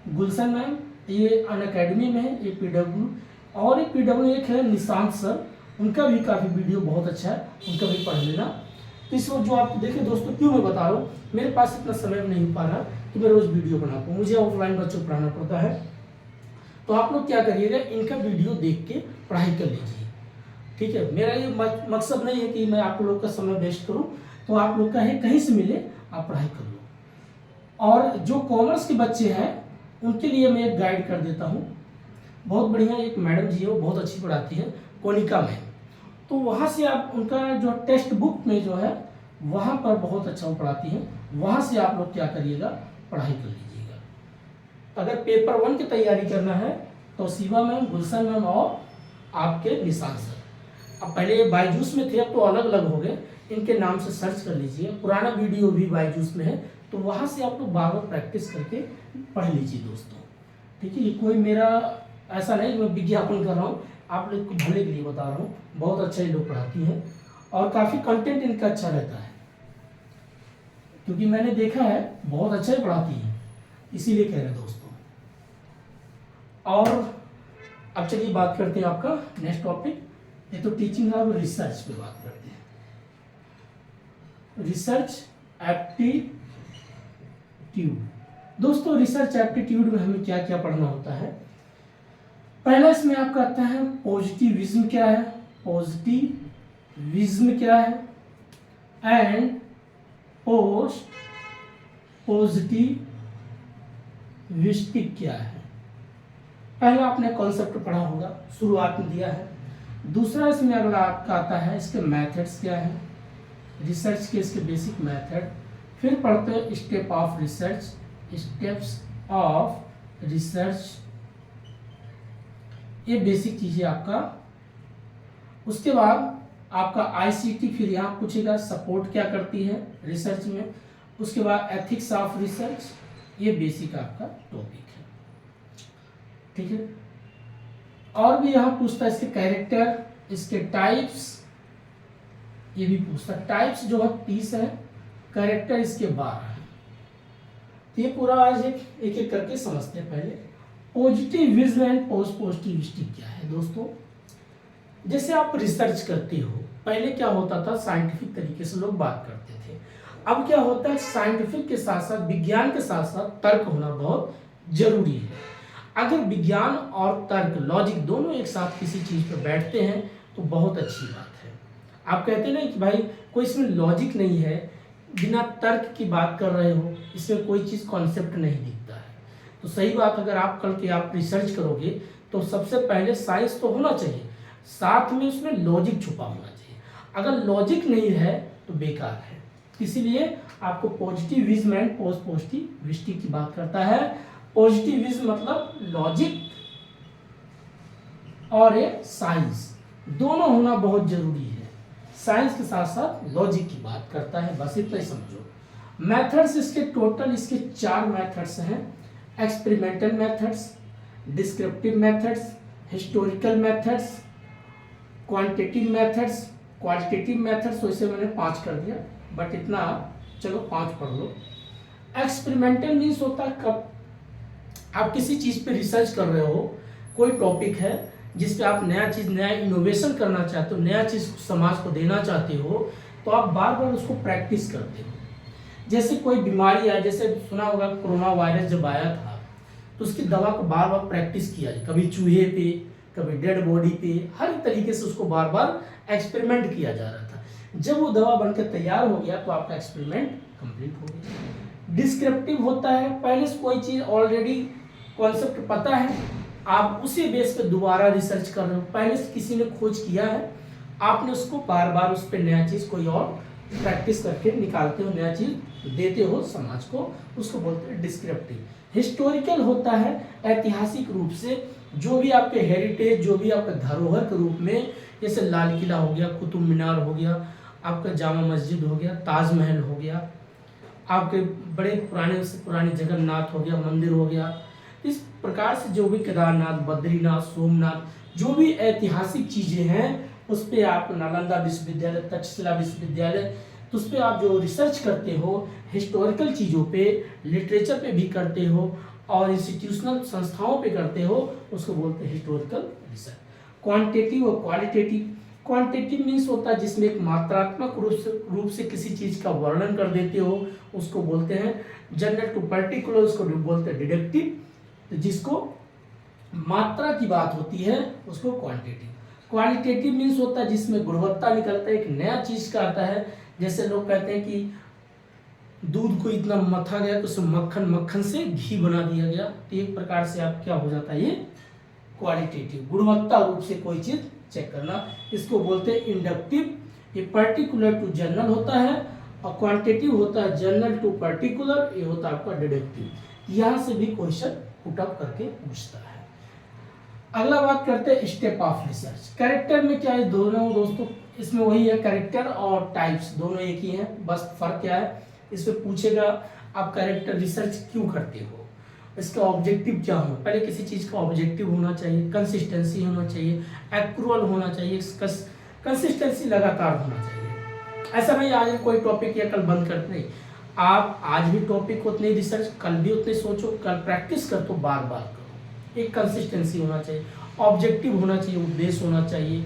गुलशन मैम, ये अनअकैडमी में है, ये PW। और एक PW एक है निशांत सर, उनका भी काफ़ी वीडियो बहुत अच्छा है, उनका भी पढ़ लेना। तो इस वक्त जो आप देखें दोस्तों, क्यों मैं बता रहा हूँ, मेरे पास इतना समय नहीं हो पा रहा कि मैं रोज़ वीडियो बना पाऊँ, मुझे ऑफलाइन बच्चों को पढ़ाना पड़ता है। तो आप लोग क्या करिएगा, इनका वीडियो देख के पढ़ाई कर लीजिए। ठीक है, मेरा ये मकसद नहीं है कि मैं आप लोग का समय वेस्ट करूँ, तो आप लोग का है कहीं से मिले आप पढ़ाई कर लो। और जो कॉमर्स के बच्चे हैं उनके लिए मैं एक गाइड कर देता हूँ, बहुत बढ़िया एक मैडम जी है, वो बहुत अच्छी पढ़ाती है, कोनिका मैम। तो वहाँ से आप उनका जो टेक्स्ट बुक में जो है वहाँ पर बहुत अच्छा वो पढ़ाती हैं, वहाँ से आप लोग क्या करिएगा, पढ़ाई कर लीजिएगा। अगर पेपर 1 की तैयारी करना है तो शिवा मैम, गुलशन मैम और आपके निशान सर। अब पहले ये बायजूस में थे, अब तो अलग अलग हो गए, इनके नाम से सर्च कर लीजिए, पुराना वीडियो भी बायजूस में है, तो वहाँ से आप लोग बार बार प्रैक्टिस करके पढ़ लीजिए दोस्तों। ठीक है, ये कोई मेरा ऐसा नहीं मैं विज्ञापन कर रहा हूँ, आप लोग को भले के लिए बता रहा हूँ, बहुत अच्छा ये लोग पढ़ाती हैं और काफ़ी कंटेंट इनका अच्छा रहता है, क्योंकि मैंने देखा है बहुत अच्छा ही पढ़ाती हैं, इसीलिए कह रहे हैं दोस्तों। और अब चलिए बात करते हैं आपका नेक्स्ट टॉपिक ये तो टीचिंग है, अब रिसर्च पे बात करते हैं। Research aptitude. दोस्तों रिसर्च एप्टीट्यूड में हमें क्या क्या पढ़ना होता है। पहला इसमें आपका आता है पॉजिटिविज्म क्या है, पॉजिटिविज्म क्या है, एंड पॉजिटिविस्टिक क्या है। पहला आपने कॉन्सेप्ट पढ़ा होगा, शुरुआत में दिया है। दूसरा इसमें अगला आपका आता है इसके मेथड्स क्या है, रिसर्च के इसके बेसिक मेथड। फिर पढ़ते हैं step of research, steps of research, ये बेसिक चीजें आपका। उसके बाद आपका आईसीटी फिर यहाँ पूछेगा सपोर्ट क्या करती है रिसर्च में। उसके बाद एथिक्स ऑफ रिसर्च, ये बेसिक आपका टॉपिक है, ठीक है। और भी यहाँ पूछता है इसके कैरेक्टर, इसके टाइप्स, ये भी पूछता है। टाइप्स जो है 30 है, कैरेक्टर इसके 12 है। तो ये पूरा आज एक एक करके समझते हैं। पहले पॉजिटिविज्म एंड पॉजिटिविस्टिक क्या है दोस्तों। जैसे आप रिसर्च करते हो, पहले क्या होता था साइंटिफिक तरीके से लोग बात करते थे। अब क्या होता है साइंटिफिक के साथ साथ विज्ञान के साथ साथ तर्क होना बहुत जरूरी है। अगर विज्ञान और तर्क लॉजिक दोनों एक साथ किसी चीज पर बैठते हैं तो बहुत अच्छी बात है। आप कहते ना कि भाई कोई इसमें लॉजिक नहीं है, बिना तर्क की बात कर रहे हो, इसमें कोई चीज कॉन्सेप्ट नहीं दिखता है। तो सही बात, अगर आप कल के आप रिसर्च करोगे तो सबसे पहले साइंस तो होना चाहिए, साथ में उसमें लॉजिक छुपा होना चाहिए। अगर लॉजिक नहीं है तो बेकार है। इसीलिए आपको पॉजिटिविज्म एंड पॉजिटिविस्टिक की बात करता है। पॉजिटिविज्म मतलब लॉजिक और ये साइंस दोनों होना बहुत जरूरी है। साइंस के साथ साथ लॉजिक की बात करता है, बस इतना ही समझो। मेथड्स इसके टोटल इसके 4 मेथड्स हैं। Experimental methods, descriptive methods, historical methods, quantitative methods. Qualitative methods वैसे मैंने 5 कर दिया, बट इतना चलो 5 पढ़ लो। एक्सपेरिमेंटल मीन्स होता है कब आप किसी चीज पे रिसर्च कर रहे हो, कोई टॉपिक है जिस पे आप नया चीज, नया इनोवेशन करना चाहते हो, नया चीज समाज को देना चाहते हो, तो आप बार बार उसको प्रैक्टिस करते हो। जैसे कोई बीमारी है, जैसे सुना होगा कोरोना वायरस जब आया था तो उसकी दवा को बार बार प्रैक्टिस किया जाए, कभी चूहे पे, कभी डेड बॉडी पे, हर तरीके से उसको बार बार एक्सपेरिमेंट किया जा रहा था। जब वो दवा बनकर तैयार हो गया तो आपका एक्सपेरिमेंट कंप्लीट हो गया। डिस्क्रिप्टिव होता है पहले से कोई चीज ऑलरेडी कॉन्सेप्ट पता है, आप उसी बेस पे दोबारा रिसर्च कर रहे हो। पहले से किसी ने खोज किया है, आपने उसको बार बार उस पर नया चीज कोई और प्रैक्टिस करके निकालते हो, नया चीज देते हो समाज को, उसको बोलते हैं डिस्क्रिप्टिव। हिस्टोरिकल होता है ऐतिहासिक रूप से जो भी आपके हेरिटेज, जो भी आपका धरोहर के रूप में, जैसे लाल किला हो गया, कुतुब मीनार हो गया, आपका जामा मस्जिद हो गया, ताजमहल हो गया, आपके बड़े पुराने से पुराने जगन्नाथ हो गया, मंदिर हो गया। इस प्रकार से जो भी केदारनाथ, बद्रीनाथ, सोमनाथ, जो भी ऐतिहासिक चीजें हैं उस पर आप नालंदा विश्वविद्यालय, तक्षशिला विश्वविद्यालय, तो उस पर आप जो रिसर्च करते हो, हिस्टोरिकल चीज़ों पे, लिटरेचर पे भी करते हो और इंस्टीट्यूशनल संस्थाओं पे करते हो, उसको बोलते हैं हिस्टोरिकल रिसर्च। क्वांटिटेटिव और क्वालिटेटिव। क्वांटिटेटिव मीन्स होता है जिसमें एक मात्रात्मक रूप से किसी चीज़ का वर्णन कर देते हो, उसको बोलते हैं जनरल टू पर्टिकुलर, उसको बोलते हैं डिडक्टिव। तो जिसको मात्रा की बात होती है उसको क्वांटिटेटिव। क्वालिटेटिव मीन्स होता है जिसमें गुणवत्ता निकलता है, एक नया चीज का आता है। जैसे लोग कहते हैं कि दूध को इतना मथा गया तो उसमें मक्खन, मक्खन से घी बना दिया गया, तो एक प्रकार से आप क्या हो जाता है, ये क्वालिटेटिव, गुणवत्ता रूप से कोई चीज चेक करना, इसको बोलते हैं इंडक्टिव। ये पर्टिकुलर टू जनरल होता है और क्वांटिटेटिव होता है जनरल टू पर्टिकुलर, ये होता है आपका डिडक्टिव। यहाँ से भी क्वेश्चन पुटअप करके पूछता है। अगला बात करते हैं स्टेप ऑफ रिसर्च। कैरेक्टर में क्या है दोनों दोस्तों, इसमें वही है, कैरेक्टर और टाइप्स दोनों एक ही हैं, बस फर्क क्या है, इसमें पूछेगा आप कैरेक्टर रिसर्च क्यों करते हो, इसका ऑब्जेक्टिव क्या हो। पहले किसी चीज का ऑब्जेक्टिव होना चाहिए, कंसिस्टेंसी होना चाहिए, एक्रूअल होना चाहिए, कंसिस्टेंसी लगातार होना चाहिए। ऐसा नहीं आज कोई टॉपिक या कल बंद करते नहीं, आप आज भी टॉपिक उतने रिसर्च, कल भी उतने सोचो, कल प्रैक्टिस कर तो बार बार करो। एक कंसिस्टेंसी होना चाहिए, ऑब्जेक्टिव होना चाहिए, उद्देश्य होना चाहिए,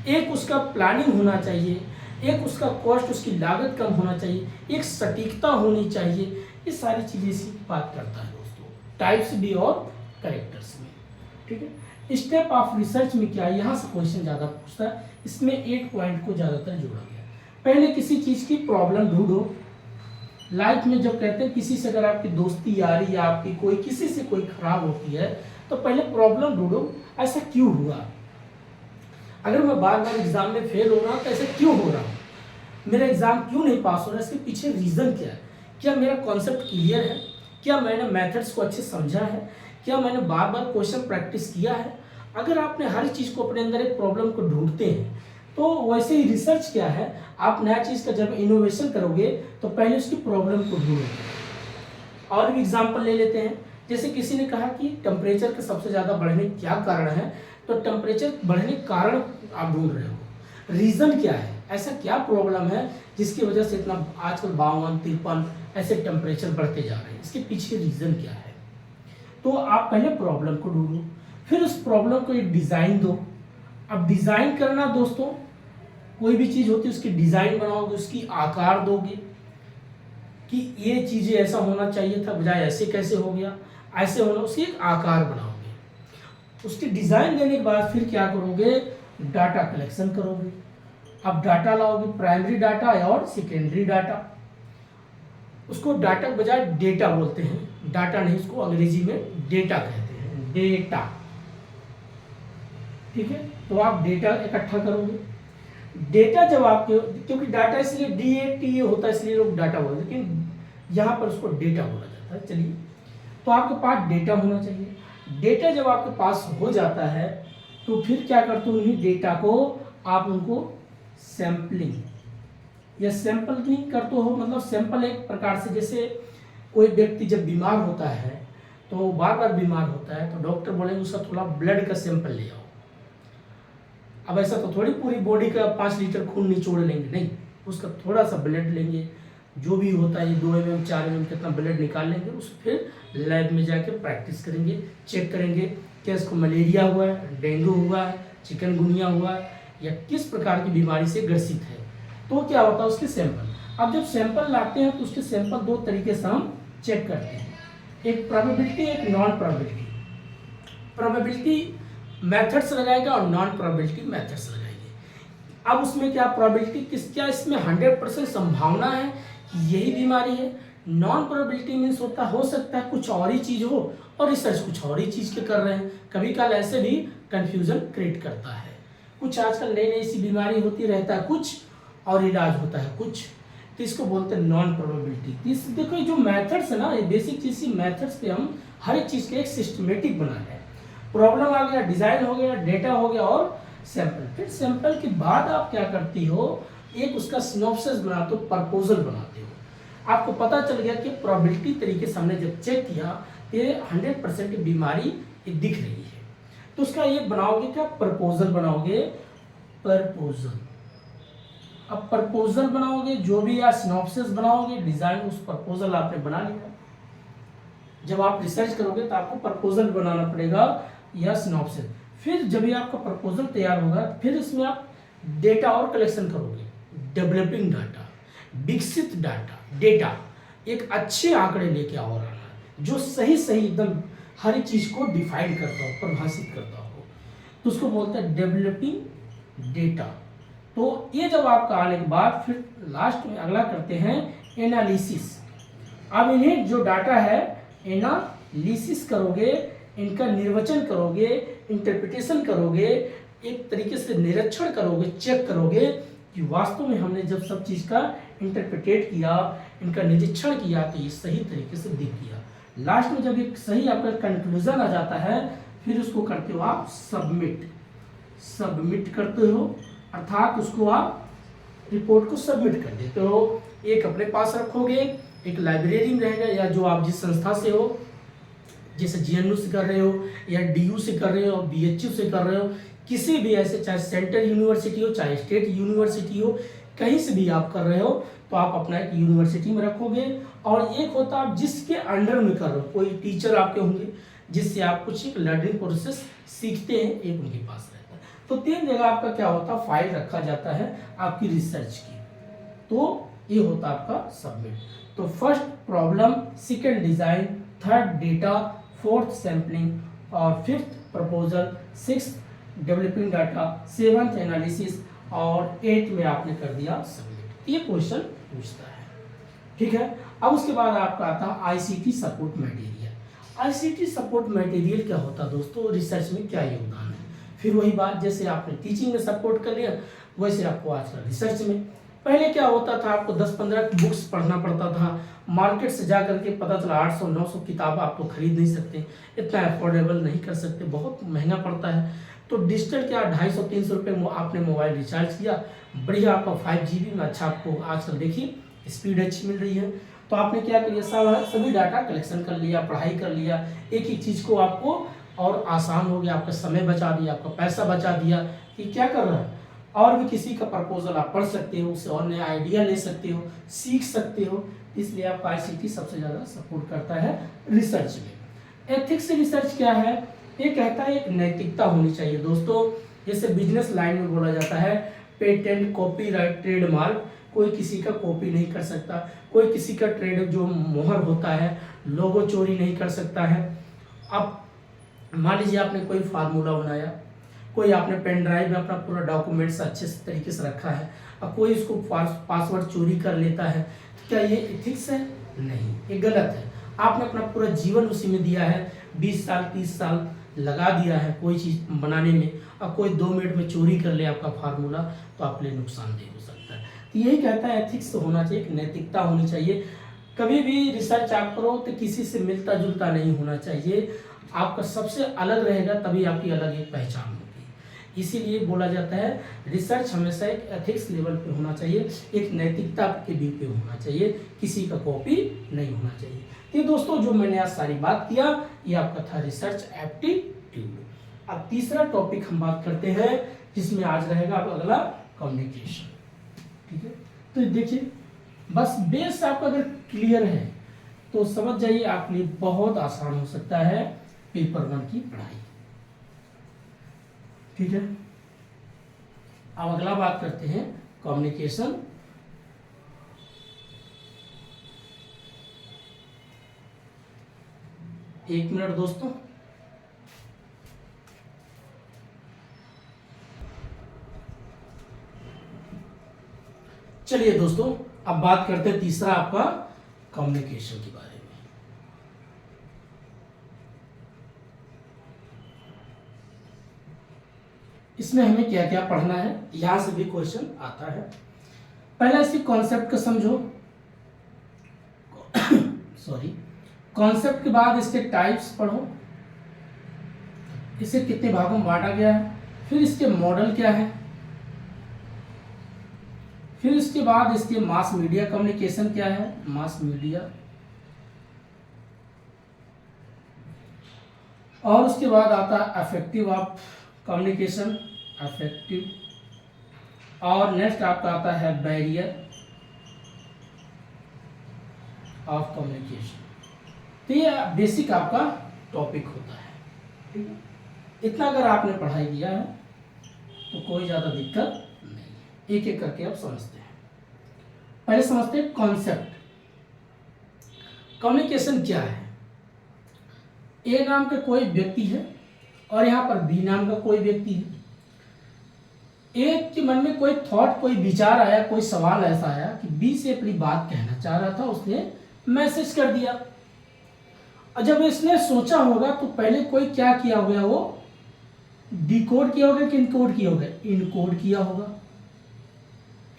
एक उसका प्लानिंग होना चाहिए, एक उसका कॉस्ट, उसकी लागत कम होना चाहिए, एक सटीकता होनी चाहिए। ये सारी चीज़ें इसी की बात करता है दोस्तों, टाइप्स भी और कैरेक्टर्स में। ठीक है, स्टेप ऑफ रिसर्च में क्या है, यहाँ से क्वेश्चन ज़्यादा पूछता है, इसमें 8 पॉइंट को ज़्यादातर जोड़ा गया। पहले किसी चीज़ की प्रॉब्लम ढूंढो। लाइफ में जब कहते हैं किसी से अगर आपकी दोस्ती यारी या आपकी कोई किसी से कोई खराब होती है तो पहले प्रॉब्लम ढूंढो, ऐसा क्यों हुआ। अगर मैं बार बार एग्जाम में फेल हो रहा हूँ तो ऐसा क्यों हो रहा हूँ, मेरा एग्जाम क्यों नहीं पास हो रहा है, इसके पीछे रीज़न क्या है। क्या मेरा कॉन्सेप्ट क्लियर है, क्या मैंने मेथड्स को अच्छे समझा है, क्या मैंने बार बार क्वेश्चन प्रैक्टिस किया है। अगर आपने हर चीज़ को अपने अंदर एक प्रॉब्लम को ढूंढते हैं तो वैसे ही रिसर्च क्या है, आप नया चीज़ का जब इनोवेशन करोगे तो पहले उसकी प्रॉब्लम को ढूंढोगे। और भी एग्जांपल ले लेते हैं, जैसे किसी ने कहा कि टेम्परेचर के सबसे ज़्यादा बढ़ने क्या कारण है, तो टेम्परेचर बढ़ने के कारण आप ढूंढ रहे हो, रीज़न क्या है, ऐसा क्या प्रॉब्लम है जिसकी वजह से इतना आजकल 52-53 ऐसे टेम्परेचर बढ़ते जा रहे हैं, इसके पीछे रीज़न क्या है। तो आप पहले प्रॉब्लम को ढूंढो, फिर उस प्रॉब्लम को एक डिज़ाइन दो। अब डिज़ाइन करना दोस्तों, कोई भी चीज़ होती है उसकी डिज़ाइन बनाओगे, उसकी आकार दोगे कि ये चीज़ें ऐसा होना चाहिए था बजाय ऐसे कैसे हो गया, ऐसे होना, उसकी एक आकार बनाओगे। उसकी डिज़ाइन देने के बाद फिर क्या करोगे, डाटा कलेक्शन करोगे। अब डाटा लाओगे, प्राइमरी डाटा और सेकेंडरी डाटा। उसको डाटा के बजाय डेटा बोलते हैं, डाटा नहीं, उसको अंग्रेजी में डेटा कहते हैं, डेटा। ठीक है, तो आप डेटा इकट्ठा करोगे। डेटा जब आपके, क्योंकि डाटा इसलिए DATA होता है इसलिए लोग डाटा बोलते हैं, लेकिन यहाँ पर उसको डेटा बोला जाता है। चलिए, तो आपके पास डेटा होना चाहिए। डेटा जब आपके पास हो जाता है तो फिर क्या करते हो, उन्हीं डेटा को आप उनको सैम्पलिंग या सैम्पलिंग करते हो। मतलब सैंपल एक प्रकार से, जैसे कोई व्यक्ति जब बीमार होता है तो बार बार बीमार होता है तो डॉक्टर बोलेंगे उसका थोड़ा ब्लड का सैंपल ले आओ। अब ऐसा तो थोड़ी पूरी बॉडी का 5 लीटर खून निचोड़ लेंगे, नहीं, उसका थोड़ा सा ब्लड लेंगे, जो भी होता है 2 mm 4 mm कितना ब्लड निकाल लेंगे, उस फिर लैब में जाके प्रैक्टिस करेंगे, चेक करेंगे क्या इसको मलेरिया हुआ है, डेंगू हुआ है, चिकनगुनिया हुआ है या किस प्रकार की बीमारी से ग्रसित है। तो क्या होता है उसके सैंपल। अब जब सैंपल लाते हैं तो उसके सैंपल 2 तरीके से हम चेक करते हैं, एक प्रोबेबिलिटी, एक नॉन प्रोबेबिलिटी। प्रोबेबिलिटी मेथड्स लगाएगा और नॉन प्रोबेबिलिटी मेथड्स लगाएंगे। अब उसमें क्या प्रोबेबिलिटी किस, क्या इसमें 100% संभावना है कि यही बीमारी है। नॉन प्रोबेबिलिटी मीन्स होता हो सकता है कुछ और ही चीज़ हो और रिसर्च कुछ और ही चीज़ के कर रहे हैं। कभी काल ऐसे भी कन्फ्यूजन क्रिएट करता है। कुछ आजकल नई नई सी बीमारी होती रहता है कुछ और इलाज होता है कुछ, तो इसको बोलते हैं नॉन प्रोबेबिलिटी। इस देखो जो मेथड्स है ना, ये बेसिक चीज़ सी मेथड्स पे हम हर एक चीज़ के एक सिस्टमेटिक बना रहे हैं। प्रॉब्लम आ गया, डिज़ाइन हो गया, डेटा हो गया और सैंपल। फिर सैंपल के बाद आप क्या करती हो, एक उसका सिनॉप्सिस बनाते हो, प्रपोजल बनाते हो। आपको पता चल गया कि प्रोबेबिलिटी तरीके से हमने जब चेक किया तो ये 100% बीमारी ये दिख रही है, तो उसका ये बनाओगे क्या, प्रपोजल बनाओगे, प्रपोजल। अब प्रपोजल बनाओगे, जो भी या सिनॉप्सिस बनाओगे, डिज़ाइन, उस प्रपोजल आपने बना लिया। जब आप रिसर्च करोगे तो आपको प्रपोजल बनाना पड़ेगा या सिनॉप्सिस। फिर जब ये आपका प्रपोजल तैयार होगा फिर इसमें आप डेटा और कलेक्शन करोगे, डेवलपिंग डाटा, विकसित डाटा, डेटा, एक अच्छे आंकड़े लेके आओ रहा है जो सही सही एकदम हर चीज़ को डिफाइन करता हो, परिभाषित करता हो, तो उसको बोलते हैं डेवलपिंग डेटा। तो ये जब आपका आने के बाद फिर लास्ट में अगला करते हैं एनालिसिस। अब इन्हें जो डाटा है एनालिसिस करोगे, इनका निर्वचन करोगे, इंटरप्रिटेशन करोगे, एक तरीके से निरीक्षण करोगे, चेक करोगे कि वास्तव में हमने जब सब चीज़ का इंटरप्रिटेट किया, इनका निरीक्षण किया तो ये सही तरीके से दिख गया। लास्ट में जब एक सही आपका कंक्लूजन आ जाता है फिर उसको करते हो आप सबमिट करते हो, अर्थात उसको आप रिपोर्ट को सबमिट कर देते हो। एक अपने पास रखोगे, एक लाइब्रेरी में रहेगा, या जो आप जिस संस्था से हो, जैसे GNU से कर रहे हो या DU से कर रहे हो, BHU से कर रहे हो, किसी भी ऐसे, चाहे सेंट्रल यूनिवर्सिटी हो चाहे स्टेट यूनिवर्सिटी हो, कहीं से भी आप कर रहे हो तो आप अपना एक यूनिवर्सिटी में रखोगे। और एक होता आप जिसके अंडर में कर रहे हो, कोई टीचर आपके होंगे जिससे आप कुछ एक लर्निंग प्रोसेस सीखते हैं, एक उनके पास रहता है। तो 3 जगह आपका क्या होता है, फाइल रखा जाता है आपकी रिसर्च की। तो ये होता है आपका सबमिट। तो first problem, second design, third data, fourth sampling और fifth proposal, sixth developing data, seventh analysis और 8th में आपने कर दिया सबमिट। ये क्वेश्चन पूछता है, ठीक है। अब उसके बाद आपका आता है ICT support material. ICT support material क्या होता है दोस्तों, रिसर्च में क्या योगदान है। फिर वही बात, जैसे आपने टीचिंग में सपोर्ट कर लिया वैसे आपको आजकल रिसर्च में। पहले क्या होता था, आपको 10-15 बुक्स पढ़ना पड़ता था, मार्केट से जा करके पता चला 800-900 किताब आप तो खरीद नहीं सकते, इतना अफोर्डेबल नहीं कर सकते, बहुत महंगा पड़ता है। तो डिजिटल क्या 250-300 रुपये आपने मोबाइल रिचार्ज किया, बढ़िया आपका 5 GB में अच्छा आपको आजकल देखिए स्पीड अच्छी मिल रही है। तो आपने क्या किया, सभी डाटा कलेक्शन कर लिया, पढ़ाई कर लिया, एक एक चीज़ को आपको और आसान हो गया, आपका समय बचा दिया, आपका पैसा बचा दिया कि क्या कर रहा है, और भी किसी का प्रपोजल आप पढ़ सकते हो, उससे और नया आइडिया ले सकते हो, सीख सकते हो। इसलिए आपका आईसीटी सबसे ज़्यादा सपोर्ट करता है रिसर्च में। एथिक्स रिसर्च क्या है, ये कहता है एक नैतिकता होनी चाहिए दोस्तों। जैसे बिजनेस लाइन में बोला जाता है पेटेंट, कॉपीराइट, ट्रेडमार्क, कोई किसी का कॉपी नहीं कर सकता, कोई किसी का ट्रेड जो मोहर होता है लोगो चोरी नहीं कर सकता है। अब मान लीजिए आपने कोई फार्मूला बनाया, कोई आपने पेन ड्राइव में अपना पूरा डॉक्यूमेंट्स अच्छे से तरीके से रखा है, अब कोई इसको पासवर्ड चोरी कर लेता है, तो क्या ये एथिक्स है? नहीं, ये गलत है। आपने अपना पूरा जीवन उसी में दिया है, 20 साल 30 साल लगा दिया है कोई चीज़ बनाने में, अब कोई 2 मिनट में चोरी कर ले आपका फार्मूला, तो आपके लिए नुकसानदेह हो सकता है। तो यही कहता है एथिक्स तो होना चाहिए, नैतिकता होनी चाहिए। कभी भी रिसर्च आप करो तो किसी से मिलता जुलता नहीं होना चाहिए, आपका सबसे अलग रहेगा, तभी आपकी अलग एक पहचान होगी। इसीलिए बोला जाता है रिसर्च हमेशा एक एथिक्स लेवल पे होना चाहिए, एक नैतिकता के भी पे होना चाहिए, किसी का कॉपी नहीं होना चाहिए। तो दोस्तों जो मैंने आज सारी बात किया, ये आपका था रिसर्च एप्टीट्यूड। अब तीसरा टॉपिक हम बात करते हैं, जिसमें आज रहेगा अब अगला कम्युनिकेशन, ठीक है। तो देखिए बस बेस आपका अगर क्लियर है तो समझ जाइए आपके लिए बहुत आसान हो सकता है पेपर 1 की पढ़ाई, ठीक है। अब अगला बात करते हैं कम्युनिकेशन। एक मिनट दोस्तों, चलिए दोस्तों अब बात करते हैं तीसरा आपका कम्युनिकेशन के बारे में। इसमें हमें क्या क्या पढ़ना है, यहां से भी क्वेश्चन आता है। पहला इसकी कॉन्सेप्ट को समझो सॉरी, कॉन्सेप्ट के बाद इसके टाइप्स पढ़ो, इसे कितने भागों में बांटा गया है, फिर इसके मॉडल क्या है, फिर इसके बाद इसके मास मीडिया कम्युनिकेशन क्या है, मास मीडिया, और उसके बाद आता है अफेक्टिव ऑफ कम्युनिकेशन, अफेक्टिव, और नेक्स्ट आपका आता है बैरियर ऑफ कम्युनिकेशन। तो ये बेसिक आपका टॉपिक होता है, ठीक है। इतना अगर आपने पढ़ाई किया है तो कोई ज़्यादा दिक्कत नहीं, एक एक करके आप समझते हैं। पहले समझते हैं कॉन्सेप्ट। कम्युनिकेशन क्या है, ए नाम का कोई व्यक्ति है और यहाँ पर बी नाम का कोई व्यक्ति है। ए के मन में कोई थॉट, कोई विचार आया, कोई सवाल ऐसा आया कि बी से अपनी बात कहना चाह रहा था, उसने मैसेज कर दिया। और जब इसने सोचा होगा तो पहले कोई क्या किया होगा, वो डिकोड किया होगा कि इनकोड किया होगा, इनकोड किया होगा,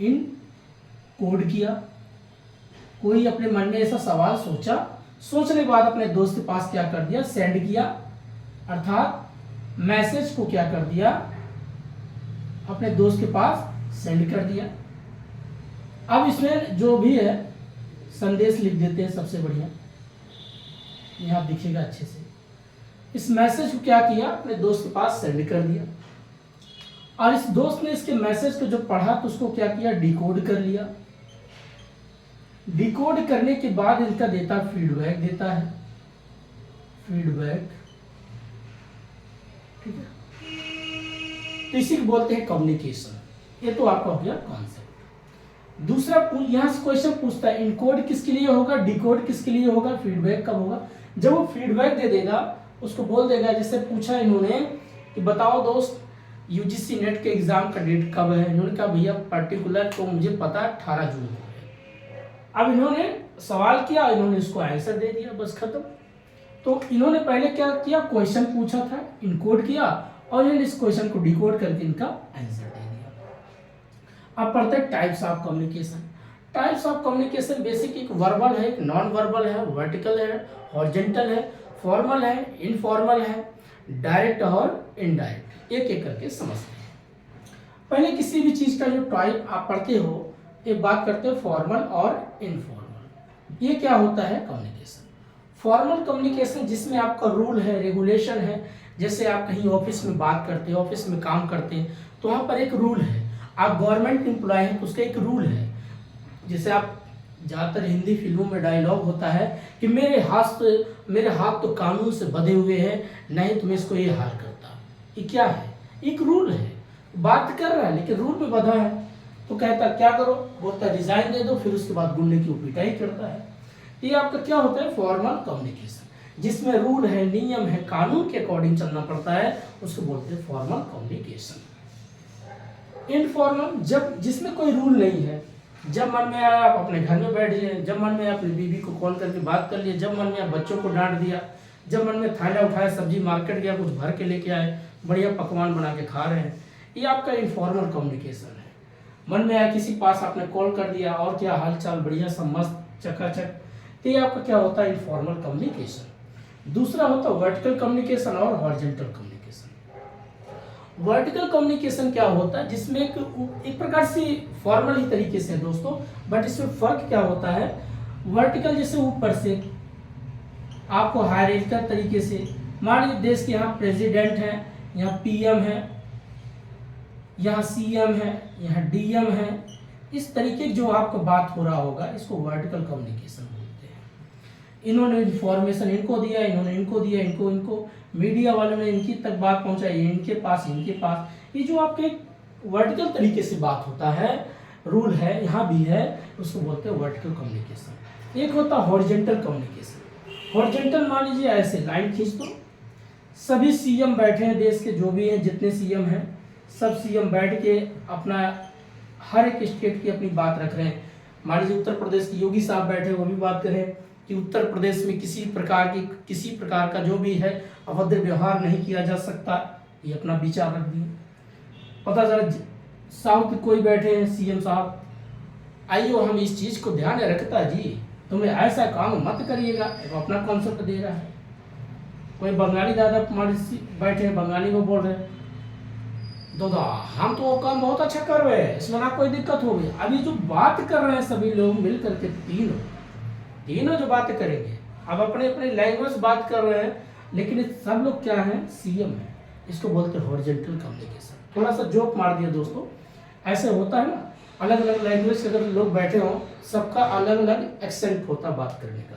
इनकोड किया। कोई अपने मन में ऐसा सवाल सोचा, सोचने के बाद अपने दोस्त के पास क्या कर दिया, सेंड किया, अर्थात मैसेज को क्या कर दिया, अपने दोस्त के पास सेंड कर दिया। अब इसमें जो भी है संदेश लिख देते हैं, सबसे बढ़िया यहाँ दिखेगा अच्छे से। इस मैसेज को क्या किया, अपने दोस्त के पास सेंड कर दिया, और इस दोस्त ने इसके मैसेज को जो पढ़ा तो उसको क्या किया, डिकोड कर लिया। डिकोड करने के बाद इनका देता फीडबैक, देता है फीडबैक, ठीक है। तो इसी को बोलते हैं कम्युनिकेशन। ये तो आपका हो गया कॉन्सेप्ट। दूसरा यहाँ से क्वेश्चन पूछता है इनकोड किसके लिए होगा, डिकोड किसके लिए होगा, फीडबैक कब होगा। जब वो फीडबैक दे देगा उसको बोल देगा, जैसे पूछा इन्होंने कि बताओ दोस्त यूजीसी नेट के एग्जाम का डेट कब है। इन्होंने कहा भैया पर्टिकुलर तो मुझे पता है 18 जून को है। अब इन्होंने सवाल किया, इन्होंने इसको आंसर दे दिया, बस खत्म। तो इन्होंने पहले क्या किया, क्वेश्चन पूछा था, इनकोड किया और इन्होंने इस क्वेश्चन को डिकोड करके इनका आंसर दे दिया। अब पढ़ते हैं types of communication. Types of communication basic एक वर्बल है, एक नॉन वर्बल है, वर्टिकल है, हॉरिजॉन्टल है, फॉर्मल है, इनफॉर्मल है, डायरेक्ट और इनडायरेक्ट। एक एक करके समझते हैं। पहले किसी भी चीज का जो टाइप आप पढ़ते हो, एक बात करते हो फॉर्मल और इनफॉर्मल। ये क्या होता है कम्युनिकेशन। फॉर्मल कम्युनिकेशन जिसमें आपका रूल है, रेगुलेशन है। जैसे आप कहीं ऑफिस में बात करते हैं, ऑफिस में काम करते हैं, तो वहाँ पर एक रूल है। आप गवर्नमेंट एम्प्लॉय हैं तो उसका एक रूल है। जैसे आप ज़्यादातर हिंदी फिल्मों में डायलॉग होता है कि मेरे हाथ तो कानून से बंधे हुए हैं, नहीं तो मैं इसको ये हाल करता। ये क्या है, एक रूल है। बात कर रहा है लेकिन रूल में बंधा है, तो कहता क्या करो, बोलता रिजाइन दे दो, फिर उसके बाद गुंडे की पिटाई करता है। ये आपका क्या होता है फॉर्मल कम्युनिकेशन, जिसमें रूल है, नियम है, कानून के अकॉर्डिंग चलना पड़ता है, उसको बोलते हैं फॉर्मल कम्युनिकेशन। इनफॉर्मल जब जिसमें कोई रूल नहीं है, जब मन में आया आप अपने घर में बैठ गए, जब मन में अपनी बीवी को कॉल करके बात कर लिए, जब मन में बच्चों को डांट दिया, जब मन में थैला उठाया, सब्जी मार्केट गया, कुछ भर के लेके आए, बढ़िया पकवान बना के खा रहे हैं, ये आपका इनफॉर्मल कम्युनिकेशन है। मन में आया किसी पास आपने कॉल कर दिया, और क्या हाल चाल, बढ़िया सब मस्त चकाचक, तो ये आपका क्या होता है इनफॉर्मल कम्युनिकेशन। दूसरा होता है वर्टिकल कम्युनिकेशन और हॉरिजॉन्टल कम्युनिकेशन। वर्टिकल कम्युनिकेशन क्या होता है, जिसमें एक प्रकार से फॉर्मल ही तरीके से है दोस्तों, बट इसमें फर्क क्या होता है। वर्टिकल जैसे ऊपर से आपको हायरार्किकल तरीके से, मान लीजिए देश के यहाँ प्रेसिडेंट है, यहाँ पीएम है, यहाँ सीएम है, यहाँ डीएम है, इस तरीके जो आपको बात हो रहा होगा, इसको वर्टिकल कम्युनिकेशन बोलते हैं। इन्होंने इन्फॉर्मेशन इनको दिया, इन्होंने इनको दिया, इनको मीडिया वालों ने इनकी तक बात पहुंचाई, इनके पास। ये जो आपके वर्टिकल तरीके से बात होता है, रूल है, यहाँ भी है, उसको बोलते हैं वर्टिकल कम्युनिकेशन। एक होता है हॉरिजॉन्टल कम्युनिकेशन। हॉरिजॉन्टल मान लीजिए ऐसे लाइन खींच दो, सभी सीएम बैठे हैं देश के, जो भी हैं जितने सीएम हैं, सब सीएम बैठ के अपना हर एक स्टेट की अपनी बात रख रहे हैं। मान लीजिए उत्तर प्रदेश के योगी साहब बैठे, वो भी बात करें कि उत्तर प्रदेश में किसी प्रकार का जो भी है अभद्र व्यवहार नहीं किया जा सकता, ये अपना विचार रख दिए। पता चला साउथ कोई बैठे हैं सीएम साहब, आइयो हम इस चीज को ध्यान रखता जी, तुम्हें ऐसा काम मत करिएगा, अपना कॉन्सेप्ट दे रहा है। कोई बंगाली दादा बैठे हैं, बंगाली में बोल रहे हैं, दादा हम तो वो काम बहुत अच्छा कर रहे हैं, इसमें ना कोई दिक्कत होगी। अभी जो बात कर रहे हैं सभी लोग मिल करके, तीनों जो बातें करेंगे, अब अपने अपने लैंग्वेज बात कर रहे हैं, लेकिन सब लोग क्या है, सीएम है। इसको बोलते हैं हॉरिजॉन्टल कम्युनिकेशन। थोड़ा सा जोक मार दिया दोस्तों, ऐसे होता है ना, अलग अलग लैंग्वेज के अगर लोग बैठे हों, सबका अलग अलग एक्सेंट होता है बात करने का।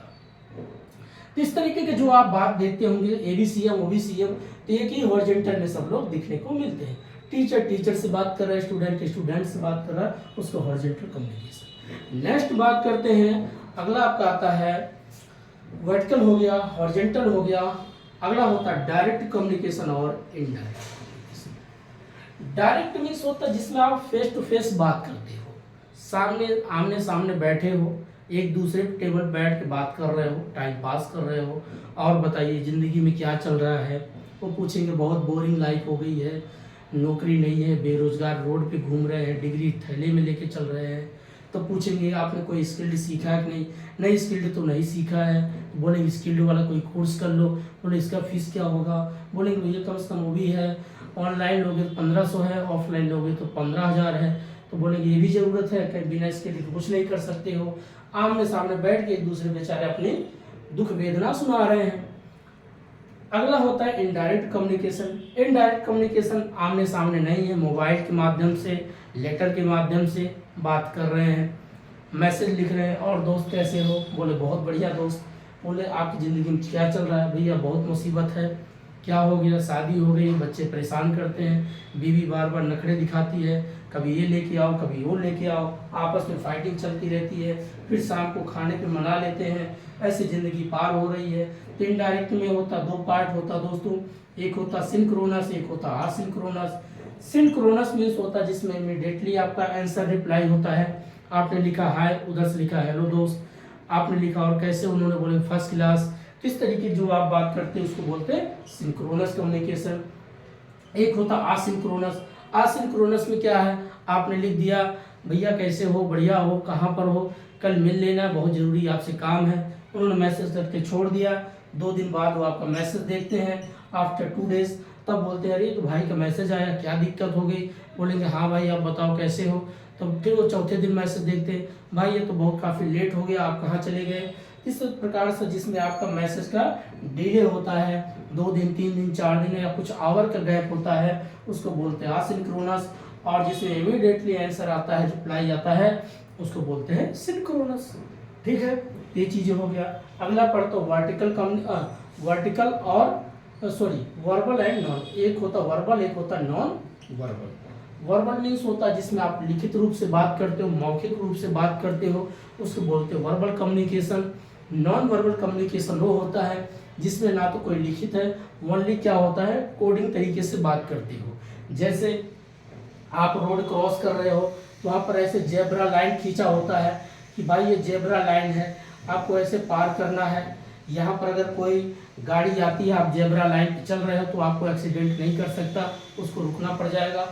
तो इस तरीके के जो आप बात देखते होंगे, A B CM, O B CM, तो एक ही हॉरिजॉन्टल में सब लोग दिखने को मिलते हैं। टीचर से बात कर रहा है, स्टूडेंट से बात कर रहा है, उसको हॉरिजॉन्टल कम्युनिकेशन। नेक्स्ट बात करते हैं, अगला आपका आता है वर्टिकल हो गया, हॉरिजॉन्टल हो गया, अगला होता है डायरेक्ट कम्युनिकेशन और इनडायरेक्ट कम्युनिकेशन। डायरेक्ट मीन्स होता है जिसमें आप फेस टू फेस बात करते हो, आमने सामने बैठे हो, एक दूसरे टेबल बैठ के बात कर रहे हो, टाइम पास कर रहे हो, और बताइए ज़िंदगी में क्या चल रहा है। वो पूछेंगे बहुत बोरिंग लाइफ हो गई है, नौकरी नहीं है, बेरोजगार रोड पे घूम रहे हैं, डिग्री थैले में लेके चल रहे हैं। तो पूछेंगे आपने कोई स्किल्ड सीखा है कि नहीं स्किल्ड तो नहीं सीखा है, तो बोलेंगे स्किल्ड वाला कोई कोर्स कर लो। बोले इसका फीस क्या होगा, बोलेंगे भैया कम से कम वो भी है, ऑनलाइन लोगे तो 1500 है, ऑफलाइन लोगे तो 15,000 है। तो बोलेंगे ये भी ज़रूरत है, कहीं बिना स्किल्ड तो कुछ नहीं कर सकते हो। आमने सामने बैठ के एक दूसरे बेचारे अपनी दुख वेदना सुना रहे हैं। अगला होता है इनडायरेक्ट कम्युनिकेशन। इनडायरेक्ट कम्युनिकेशन आमने सामने नहीं है, मोबाइल के माध्यम से, लेटर के माध्यम से बात कर रहे हैं, मैसेज लिख रहे हैं, और दोस्त कैसे हो, बोले बहुत बढ़िया दोस्त, बोले आपकी ज़िंदगी में क्या चल रहा है, भैया बहुत मुसीबत है, क्या हो गया, शादी हो गई, बच्चे परेशान करते हैं, बीवी बार बार नखरे दिखाती है, कभी ये लेके आओ कभी वो लेके आओ, आपस में फाइटिंग चलती रहती है, फिर शाम को खाने पे मना लेते हैं, ऐसे ज़िंदगी पार हो रही है। तो इनडायरेक्ट में होता दो पार्ट होता दोस्तों, एक होता सिंक्रोनस, एक होता असिंक्रोनस। सिंक्रोनस मीन्स होता जिसमें इमीडिएटली आपका आंसर रिप्लाई होता है। आपने लिखा हाय, उधर से लिखा हेलो दोस्त, आपने लिखा और कैसे, उन्होंने बोले फर्स्ट क्लास, किस तरीके जो आप बात करते हैं उसको बोलते हैं सिंक्रोनस कम्युनिकेशन। एक होता असिंक्रोनस। असिंक्रोनस में क्या है, आपने लिख दिया भैया कैसे हो, बढ़िया हो, कहाँ पर हो, कल मिल लेना, बहुत ज़रूरी आपसे काम है, उन्होंने मैसेज करके छोड़ दिया। 2 दिन बाद वो आपका मैसेज देखते हैं, आफ्टर 2 डेज, तब बोलते हैं अरे तो भाई का मैसेज आया, क्या दिक्कत हो गई, बोलेंगे हाँ भाई आप बताओ कैसे हो। तो फिर वो चौथे दिन मैसेज देखते हैं, भाई ये तो बहुत काफ़ी लेट हो गया, आप कहाँ चले गए। इस प्रकार से जिसमें आपका मैसेज का डिले होता है, 2 दिन 3 दिन 4 दिन या कुछ आवर का गैप होता है, उसको बोलते हैं असिंक्रोनस। और जिसमें इमीडिएटली आंसर आता है, रिप्लाई आता है, उसको बोलते हैं सिंक्रोनस। ठीक है, ये चीज़ें हो गया। अगला पढ़तो वर्टिकल और वर्बल एंड नॉन। एक होता वर्बल, एक होता नॉन वर्बल। वर्बल मीन्स होता है जिसमें आप लिखित रूप से बात करते हो, मौखिक रूप से बात करते हो, उसको बोलते हैं verbal communication. Non verbal communication वो होता है जिसमें ना तो कोई लिखित है, ओनली क्या होता है कोडिंग तरीके से बात करते हो। जैसे आप रोड क्रॉस कर रहे हो तो वहाँ पर ऐसे जेब्रा लाइन खींचा होता है कि भाई ये जेब्रा लाइन है, आपको ऐसे पार करना है। यहाँ पर अगर कोई गाड़ी आती है, आप जेब्रा लाइन पे चल रहे हो तो आपको एक्सीडेंट नहीं कर सकता, उसको रुकना पड़ जाएगा।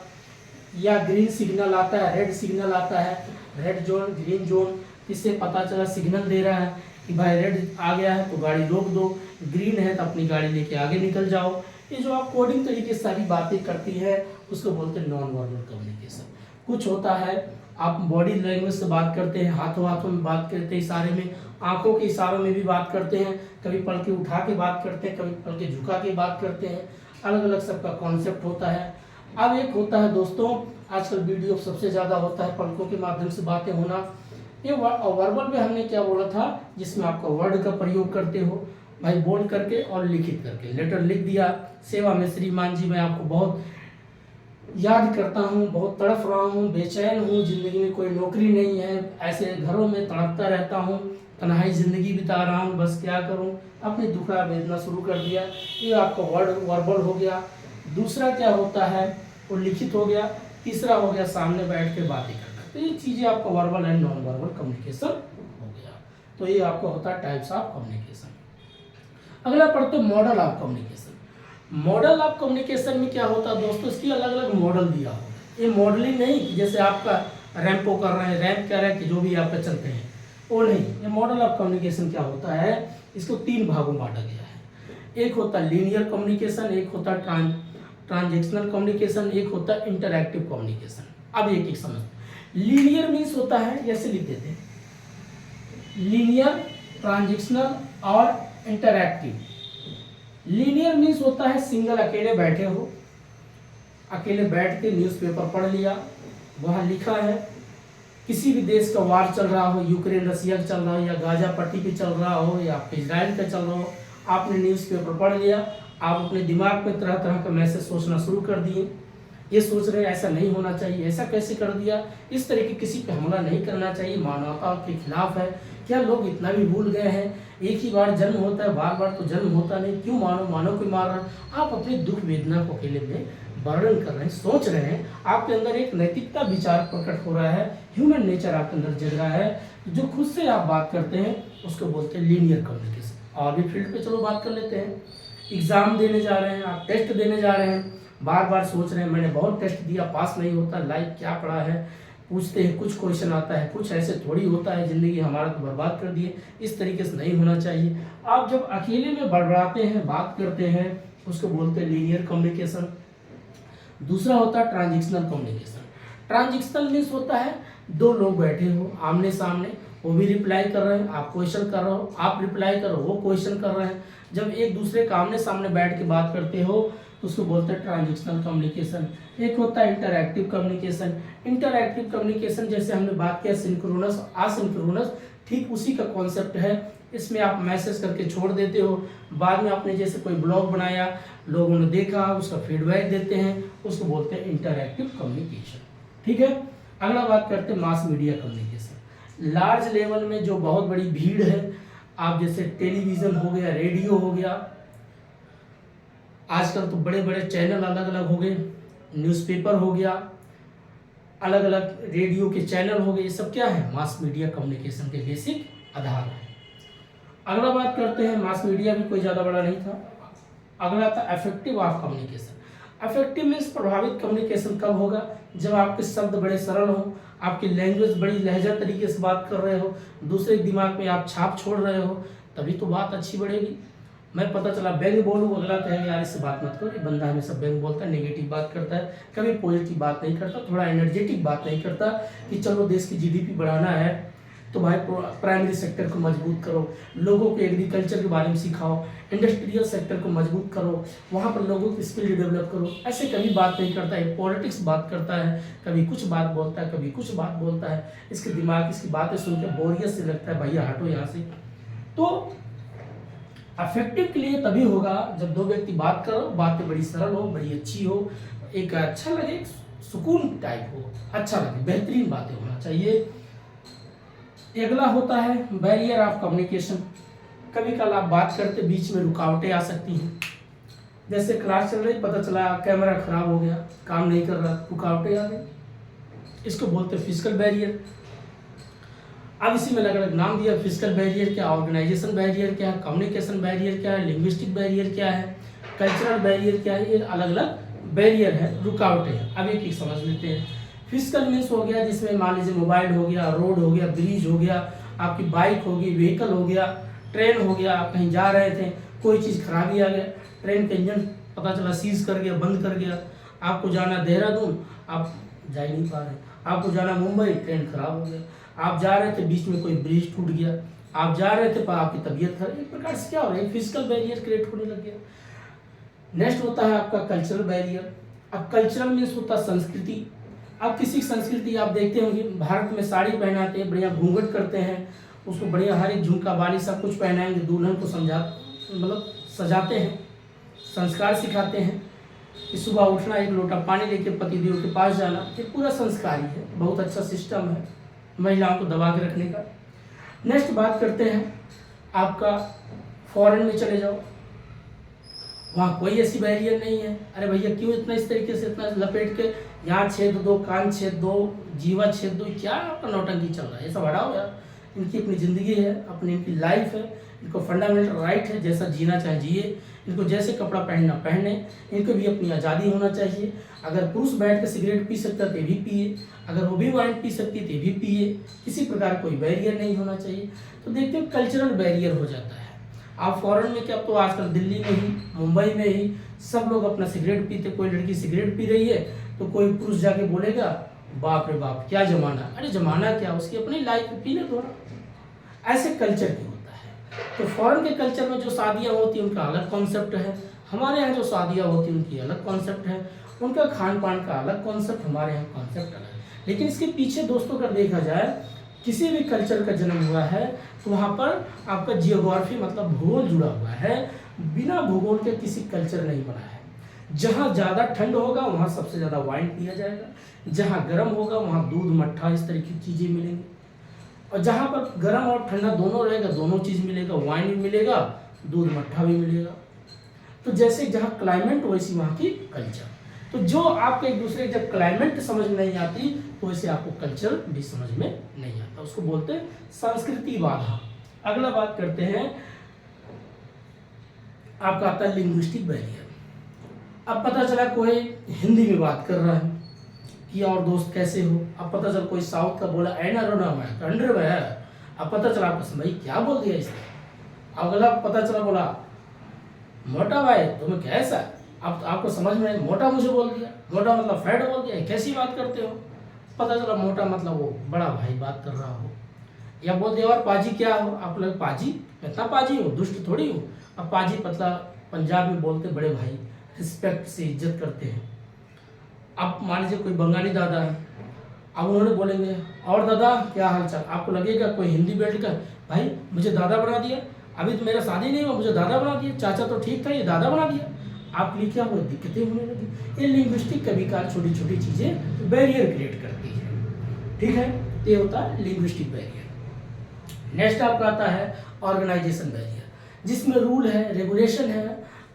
या ग्रीन सिग्नल आता है, रेड सिग्नल आता है, रेड जोन ग्रीन जोन, इससे पता चला सिग्नल दे रहा है कि भाई रेड आ गया है तो गाड़ी रोक दो, ग्रीन है तो अपनी गाड़ी लेके आगे निकल जाओ। ये जो आप कोडिंग तरीके से सारी बातें करती है उसको बोलते हैं नॉन वर्बल कम्युनिकेशन। कुछ होता है आप बॉडी लैंग्वेज से बात करते हैं, हाथों हाथों में बात करते हैं, इशारे में, आंखों के इशारों में भी बात करते हैं, कभी पलके उठा के बात करते हैं, कभी पलके झुका के बात करते हैं, अलग अलग सबका कॉन्सेप्ट होता है। अब एक होता है दोस्तों, आजकल वीडियो सबसे ज़्यादा होता है पलकों के माध्यम से बातें होना। ये वर्बल में हमने क्या बोला था, जिसमें आपका वर्ड का प्रयोग करते हो भाई, बोल करके और लिखित करके। लेटर लिख दिया, सेवा में श्रीमान जी मैं आपको बहुत याद करता हूँ, बहुत तड़फ रहा हूँ, बेचैन हूँ, ज़िंदगी में कोई नौकरी नहीं है, ऐसे घरों में तड़पता रहता हूँ, तन्हाई ज़िंदगी बिता रहा हूँ, बस क्या करूँ, अपनी दुखड़ा भेजना शुरू कर दिया। ये आपका वर्बल हो गया। दूसरा क्या होता है वो लिखित हो गया। तीसरा हो गया सामने बैठ के बातें करना। तो ये चीज़ें आपका verbal and non verbal communication हो गया। तो ये आपका होता है टाइप्स ऑफ कम्युनिकेशन। अगला पढ़ते model of communication. Model of communication में क्या होता है दोस्तों, इसकी अलग अलग मॉडल दिया होगा। ये मॉडलिंग नहीं कि जैसे आपका रैंपो कर रहे हैं, रैंप कह रहे हैं कि जो भी आपका चलते हैं वो नहीं। ये मॉडल ऑफ कम्युनिकेशन क्या होता है, इसको 3 भागों में बांटा गया है। एक होता है लीनियर कम्युनिकेशन, एक होता है ट्रांजेक्शनल कम्युनिकेशन, एक होता है इंटरैक्टिव कम्युनिकेशन। अब एक एक समझ। लीनियर मीन्स होता है, ऐसे लिख देते हैं, लीनियर, ट्रांजेक्शनल और इंटरैक्टिव। लीनियर मीन्स होता है सिंगल, अकेले बैठे हो, अकेले बैठ के न्यूज़पेपर पढ़ लिया, वहाँ लिखा है किसी भी देश का वार चल रहा हो, यूक्रेन रसिया का चल रहा हो, या गाजा पट्टी पे चल रहा हो, या इजराइल का चल रहा हो, आपने न्यूज़पेपर पढ़ लिया, आप अपने दिमाग में तरह तरह का मैसेज सोचना शुरू कर दिए। ये सोच रहे हैं ऐसा नहीं होना चाहिए, ऐसा कैसे कर दिया, इस तरह की किसी पे हमला नहीं करना चाहिए, मानवता के खिलाफ है। क्या लोग इतना भी भूल गए हैं, एक ही बार जन्म होता है, बार बार तो जन्म होता नहीं, क्यों मानव को मार रहे हैं। आप अपनी दुख वेदना को अकेले में वर्णन कर रहे हैं, सोच रहे हैं, आपके अंदर एक नैतिकता विचार प्रकट हो रहा है, ह्यूमन नेचर आपके अंदर जग रहा है, जो खुद से आप बात करते हैं उसको बोलते हैं लीनियर कम्युनिकेशन। और भी फील्ड पे चलो बात कर लेते हैं। एग्जाम देने जा रहे हैं आप, टेस्ट देने जा रहे हैं, बार बार सोच रहे हैं मैंने बहुत टेस्ट दिया, पास नहीं होता, लाइफ क्या पढ़ा है, पूछते हैं कुछ क्वेश्चन आता है, कुछ ऐसे थोड़ी होता है, ज़िंदगी हमारा तो बर्बाद कर दिए, इस तरीके से नहीं होना चाहिए। आप जब अकेले में बड़बड़ाते हैं, बात करते हैं, उसको बोलते हैं लीनियर कम्युनिकेशन। दूसरा होता है ट्रांजेक्शनल कम्युनिकेशन। ट्रांजेक्शनल मीन्स होता है 2 लोग बैठे हो आमने सामने, वो भी रिप्लाई कर रहे हैं, आप क्वेश्चन कर रहे हो, आप रिप्लाई कर रहे हो, वो क्वेश्चन कर रहे हैं। जब एक दूसरे के आमने सामने बैठ के बात करते हो तो उसको बोलते हैं ट्रांजेक्शनल कम्युनिकेशन। एक होता है इंटरैक्टिव कम्युनिकेशन। इंटरैक्टिव कम्युनिकेशन जैसे हमने बात किया सिंक्रोनस, असिंक्रोनस, ठीक उसी का कॉन्सेप्ट है। इसमें आप मैसेज करके छोड़ देते हो, बाद में आपने जैसे कोई ब्लॉग बनाया, लोगों ने देखा, उसका फीडबैक देते हैं, उसको बोलते हैं इंटरैक्टिव कम्युनिकेशन। ठीक है, अगला बात करते हैं mass media communication. Large level में जो बहुत बड़ी भीड़ है, आप जैसे टेलीविज़न हो गया, रेडियो हो गया, आजकल तो बड़े बड़े चैनल अलग अलग हो गए, न्यूज़पेपर हो गया, अलग अलग रेडियो के चैनल हो गए, ये सब क्या है, मास मीडिया कम्युनिकेशन के बेसिक आधार है। अगला बात करते हैं, मास मीडिया भी कोई ज़्यादा बड़ा नहीं था। अगला था effective of communication. Effective means प्रभावित कम्युनिकेशन कब होगा, जब आपके शब्द बड़े सरल हो, आपकी लैंग्वेज बड़ी लहजा तरीके से बात कर रहे हो, दूसरे के दिमाग में आप छाप छोड़ रहे हो, तभी तो बात अच्छी बढ़ेगी। मैं पता चला व्यंग बोलूँ, अगला कहेगा यार इससे बात मत करो, ये बंदा हमेशा व्यंग बोलता है, नेगेटिव बात करता है, कभी पॉजिटिव बात नहीं करता, थोड़ा एनर्जेटिक बात नहीं करता कि चलो देश की जीडीपी बढ़ाना है तो भाई प्राइमरी सेक्टर को मजबूत करो, लोगों को एग्रीकल्चर के बारे में सिखाओ, इंडस्ट्रियल सेक्टर को मजबूत करो, वहाँ पर लोगों की स्किल डेवलप करो। ऐसे कभी बात नहीं करता है, पॉलिटिक्स बात करता है, कभी कुछ बात बोलता है, कभी कुछ बात बोलता है, इसके दिमाग इसकी बातें सुनकर बोरियत से लगता है भैया हटो यहाँ से। तो अफेक्टिव के लिए तभी होगा जब दो व्यक्ति बात करो, बातें बड़ी सरल हो, बड़ी अच्छी हो, एक अच्छा लगे, सुकून टाइप हो, अच्छा लगे, बेहतरीन बातें होना चाहिए। अगला होता है बैरियर ऑफ कम्युनिकेशन। कभी कल आप बात करते बीच में रुकावटें आ सकती हैं, जैसे क्लास चल रही, पता चला कैमरा खराब हो गया, काम नहीं कर रहा, रुकावटें आ गई, इसको बोलते हैं फिजिकल बैरियर। अब इसी में अलग अलग नाम दिया, फिजिकल बैरियर क्या, ऑर्गेनाइजेशन बैरियर क्या है, कम्युनिकेशन बैरियर क्या है, लिंग्विस्टिक बैरियर क्या है, कल्चरल बैरियर क्या है, ये अलग अलग बैरियर है, रुकावटें हैं। अब एक समझ लेते हैं। फिजिकल मीन्स हो गया जिसमें मान लीजिए मोबाइल हो गया, रोड हो गया, ब्रिज हो गया, आपकी बाइक होगी, व्हीकल हो गया, ट्रेन हो गया, आप कहीं जा रहे थे, कोई चीज़ खराबी आ गया, ट्रेन का इंजन पता चला सीज कर गया, बंद कर गया, आपको जाना देहरादून, आप जा ही नहीं पा रहे, आपको जाना मुंबई, ट्रेन खराब हो गया, आप जा रहे थे बीच में कोई ब्रिज टूट गया, आप जा रहे थे पर आपकी तबीयत खराब, एक प्रकार से क्या हो रहा है, फिजिकल बैरियर क्रिएट होने लग गया। नेक्स्ट होता है आपका कल्चरल बैरियर। अब कल्चरल मीन्स होता है संस्कृति। अब किसी संस्कृति आप देखते होंगे, भारत में साड़ी पहनाते हैं, बढ़िया घूंघट करते हैं, उसको बढ़िया हर एक झुमका बाली सब कुछ पहनाएंगे, दुल्हन को मतलब सजाते हैं, संस्कार सिखाते हैं कि सुबह उठना, एक लोटा पानी लेके पतिदेव के पास जाना, ये पूरा संस्कारी है, बहुत अच्छा सिस्टम है महिलाओं को दबा के रखने का। नेक्स्ट बात करते हैं आपका फॉरेन में चले जाओ, वहाँ कोई ऐसी बैरियर नहीं है, अरे भैया क्यों इतना इस तरीके से इतना लपेट के यहाँ छेद दो, कान छेद दो, जीवा छेद दो, क्या आपका नौटंकी चल रहा है, ये सब हटाओ यार। इनकी अपनी ज़िंदगी है, अपनी इनकी लाइफ है, इनको फंडामेंटल राइट है, जैसा जीना चाहे जिए, इनको जैसे कपड़ा पहनना पहने, इनको भी अपनी आज़ादी होना चाहिए। अगर पुरुष बैठ कर सिगरेट पी सकता है तो भी पिए, अगर वो भी वाइन पी सकती है तो भी पिए, किसी प्रकार कोई बैरियर नहीं होना चाहिए। तो देखते हैं कल्चरल बैरियर हो जाता है। आप फॉरेन में क्या, तो आजकल दिल्ली में ही, मुंबई में ही सब लोग अपना सिगरेट पीते, कोई लड़की सिगरेट पी रही है तो कोई पुरुष जाके बोलेगा बाप रे बाप क्या जमाना, अरे जमाना क्या, उसकी अपनी लाइफ में पीने दो। ऐसे कल्चर की होता है। तो फॉरेन के कल्चर में जो शादियाँ होती हैं उनका अलग कॉन्सेप्ट है, हमारे यहाँ जो शादियाँ होती हैं उनकी अलग कॉन्सेप्ट है, उनका खान पान का अलग कॉन्सेप्ट, हमारे यहाँ कॉन्सेप्ट अलग है। लेकिन इसके पीछे दोस्तों अगर देखा जाए, किसी भी कल्चर का जन्म हुआ है तो वहाँ पर आपका जियोग्राफी मतलब भूगोल जुड़ा हुआ है, बिना भूगोल के किसी कल्चर नहीं बना है। जहाँ ज़्यादा ठंड होगा वहाँ सबसे ज़्यादा वाइन पिया जाएगा, जहाँ गर्म होगा वहाँ दूध मट्ठा इस तरह की चीज़ें मिलेंगी, और जहाँ पर गर्म और ठंडा दोनों रहेगा, दोनों चीज़ मिलेगा, वाइन भी मिलेगा, दूध मट्ठा भी मिलेगा। तो जैसे जहाँ क्लाइमेट वैसी वहाँ की कल्चर। तो जो आपके एक दूसरे जब क्लाइमेट समझ में नहीं आती तो वैसे आपको कल्चर भी समझ में नहीं आता, उसको बोलते हैं संस्कृति बाधा। अगला बात करते हैं, आपका आता है लिंग्विस्टिक बैरियर। अब पता चला कोई हिंदी में बात कर रहा है कि और दोस्त कैसे हो, अब पता चला कोई साउथ का बोला ऐना रोना मैं कंड्र में है, अब पता चला आपको भाई क्या बोल दिया इसने, अगला पता चला बोला मोटा भाई तुम्हें कैसा, अब आपको समझ में मोटा मुझे बोल दिया, मोटा मतलब फैट बोल दिया, कैसी बात करते हो, पता चला मोटा मतलब वो बड़ा भाई बात कर रहा हो, या बोल दिया और पाजी क्या हो, आप लोग पाजी, मैं इतना पाजी हूँ, दुष्ट थोड़ी हूँ। अब पाजी पतला पंजाब में बोलते बड़े भाई, रिस्पेक्ट से इज्जत करते हैं। अब मान लीजिए कोई बंगाली दादा है, अब उन्होंने बोलेंगे और दादा क्या हाल चाल, आपको लगेगा कोई हिंदी बेल्ट का भाई मुझे दादा बना दिया, अभी तो मेरा शादी नहीं हुआ मुझे दादा बना दिया, चाचा तो ठीक था ये दादा बना दिया। आपके लिए क्या हुआ, दिक्कतें होने लगी। ये लिंग्विस्टिक कभी कभार छोटी छोटी चीज़ें बैरियर क्रिएट करती है, ठीक है। ये होता है लिंग्विस्टिक बैरियर। नेक्स्ट आपका आता है ऑर्गेनाइजेशन बैरियर, जिसमें रूल है, रेगुलेशन है।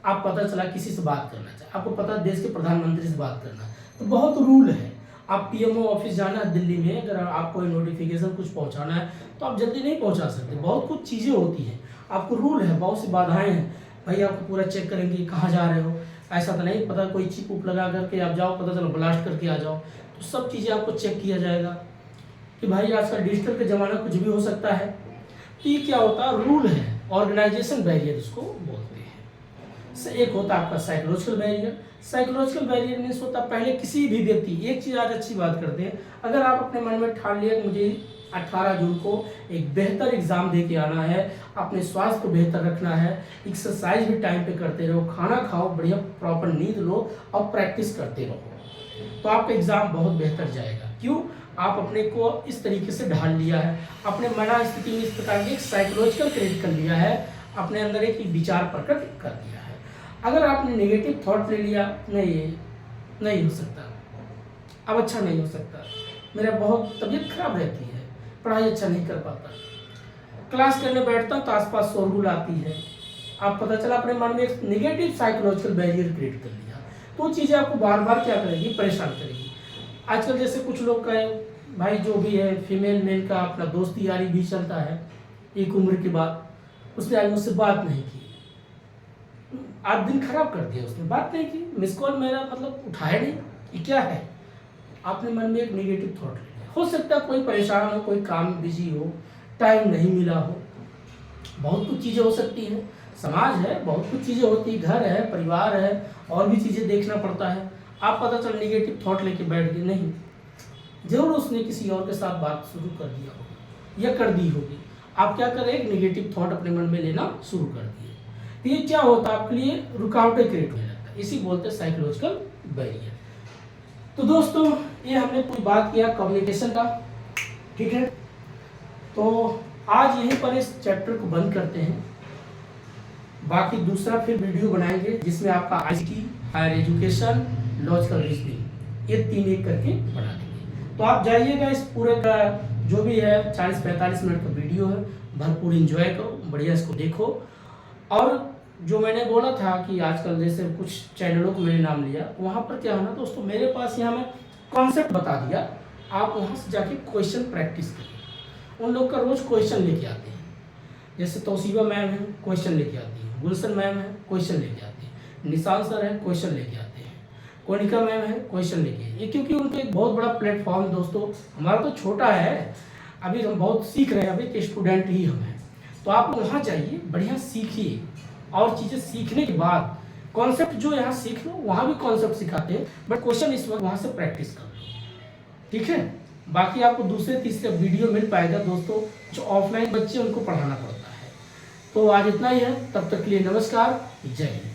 आप पता चला किसी से बात करना चाहे, आपको पता देश के प्रधानमंत्री से बात करना तो बहुत रूल है। आप पीएमओ ऑफिस जाना है दिल्ली में, अगर आपको नोटिफिकेशन कुछ पहुंचाना है तो आप जल्दी नहीं पहुंचा सकते, बहुत कुछ चीज़ें होती हैं, आपको रूल है, बहुत सी बाधाएं हैं। भाई आपको पूरा चेक करेंगे कहाँ जा रहे हो, ऐसा तो नहीं पता कोई चिप उप लगा करके आप जाओ, पता चलो ब्लास्ट करके आ जाओ, तो सब चीज़ें आपको चेक किया जाएगा कि भाई आजकल डिजिटल का ज़माना कुछ भी हो सकता है। तो ये क्या होता है, रूल है, ऑर्गेनाइजेशन बैरियर इसको बोलते हैं। एक होता है आपका psychological barrier. Psychological barrier means होता है पहले किसी भी व्यक्ति, एक चीज़ आज अच्छी बात करते हैं, अगर आप अपने मन में ठान लिया कि मुझे 18 जून को एक बेहतर एग्जाम दे के आना है, अपने स्वास्थ्य को बेहतर रखना है, एक्सरसाइज भी टाइम पे करते रहो, खाना खाओ, बढ़िया प्रॉपर नींद लो और प्रैक्टिस करते रहो, तो आपका एग्जाम बहुत बेहतर जाएगा। क्यों, आप अपने को इस तरीके से ढाल लिया है, अपने मना स्थिति में इस प्रकार की एक साइकोलॉजिकल क्रिएट कर लिया है, अपने अंदर एक विचार प्रकट कर दिया है। अगर आपने नेगेटिव थॉट ले लिया, नहीं हो सकता, अब अच्छा नहीं हो सकता, मेरा बहुत तबीयत खराब रहती है, पढ़ाई अच्छा नहीं कर पाता, क्लास करने बैठता हूँ तो आसपास शोरगुल आती है, आप पता चला अपने मन में एक नेगेटिव साइकोलॉजिकल बैरियर क्रिएट कर लिया, तो चीज़ें आपको बार बार क्या करेगी, परेशान करेगी। आजकल जैसे कुछ लोग का भाई जो भी है फीमेल मेल का अपना दोस्ती यारी भी चलता है, एक उम्र के बाद उसने आज मुझसे बात नहीं की, आज दिन खराब कर दिया, उसने बात नहीं की, मिस कॉल मेरा मतलब उठाया नहीं, ये क्या है, आपने मन में एक नेगेटिव थॉट ले लिया। हो सकता है कोई परेशान हो, कोई काम बिजी हो, टाइम नहीं मिला हो, बहुत कुछ चीज़ें हो सकती हैं, समाज है, बहुत कुछ चीज़ें होती है, घर है, परिवार है, और भी चीज़ें देखना पड़ता है। आप पता चल नेगेटिव थॉट लेके बैठ गए, नहीं, जरूर उसने किसी और के साथ बात शुरू कर दिया होगा या कर दी होगी, आप क्या करें, एक नेगेटिव थॉट अपने मन में लेना शुरू कर दिए, तो ये क्या होता है आपके लिए रुकावटें क्रिएट होने लगता है, इसी बोलते हैं साइकोलॉजिकल बैरियर। तो दोस्तों ये हमने पूरी बात किया कम्युनिकेशन का, ठीक है। तो आज यहीं पर इस चैप्टर को बंद करते हैं, बाकी दूसरा फिर वीडियो बनाएंगे जिसमें आपका ICT, higher education, logical reasoning, ये 3 एक करके बना देंगे। तो आप जाइएगा, इस पूरे का जो भी है 40-45 मिनट का वीडियो है, भरपूर एंजॉय करो, बढ़िया इसको देखो। और जो मैंने बोला था कि आजकल जैसे कुछ चैनलों को मैंने नाम लिया, वहाँ पर क्या है ना दोस्तों, मेरे पास यहाँ मैं कॉन्सेप्ट बता दिया, आप वहाँ से जाके क्वेश्चन प्रैक्टिस करिए। उन लोग का रोज़ क्वेश्चन लेके आते हैं, जैसे तौसीबा मैम है क्वेश्चन लेके आती है, गुलशन मैम है क्वेश्चन लेके आती है, निशान सर है क्वेश्चन लेके आते हैं, कोनिका मैम है क्वेश्चन लेके, ये क्योंकि उनका एक बहुत बड़ा प्लेटफॉर्म दोस्तों, हमारा तो छोटा है, अभी हम बहुत सीख रहे हैं, अभी के स्टूडेंट ही हम हैं। तो आप वहाँ जाइए, बढ़िया सीखिए, और चीज़ें सीखने के बाद कॉन्सेप्ट जो यहाँ सीख लो, वहाँ भी कॉन्सेप्ट सिखाते हैं, बट क्वेश्चन इस वक्त वहाँ से प्रैक्टिस कर लो, ठीक है। बाकी आपको दूसरे तीसरे वीडियो मिल पाएगा दोस्तों, जो ऑफलाइन बच्चे उनको पढ़ाना पड़ता है। तो आज इतना ही है, तब तक के लिए नमस्कार, जय हिंद।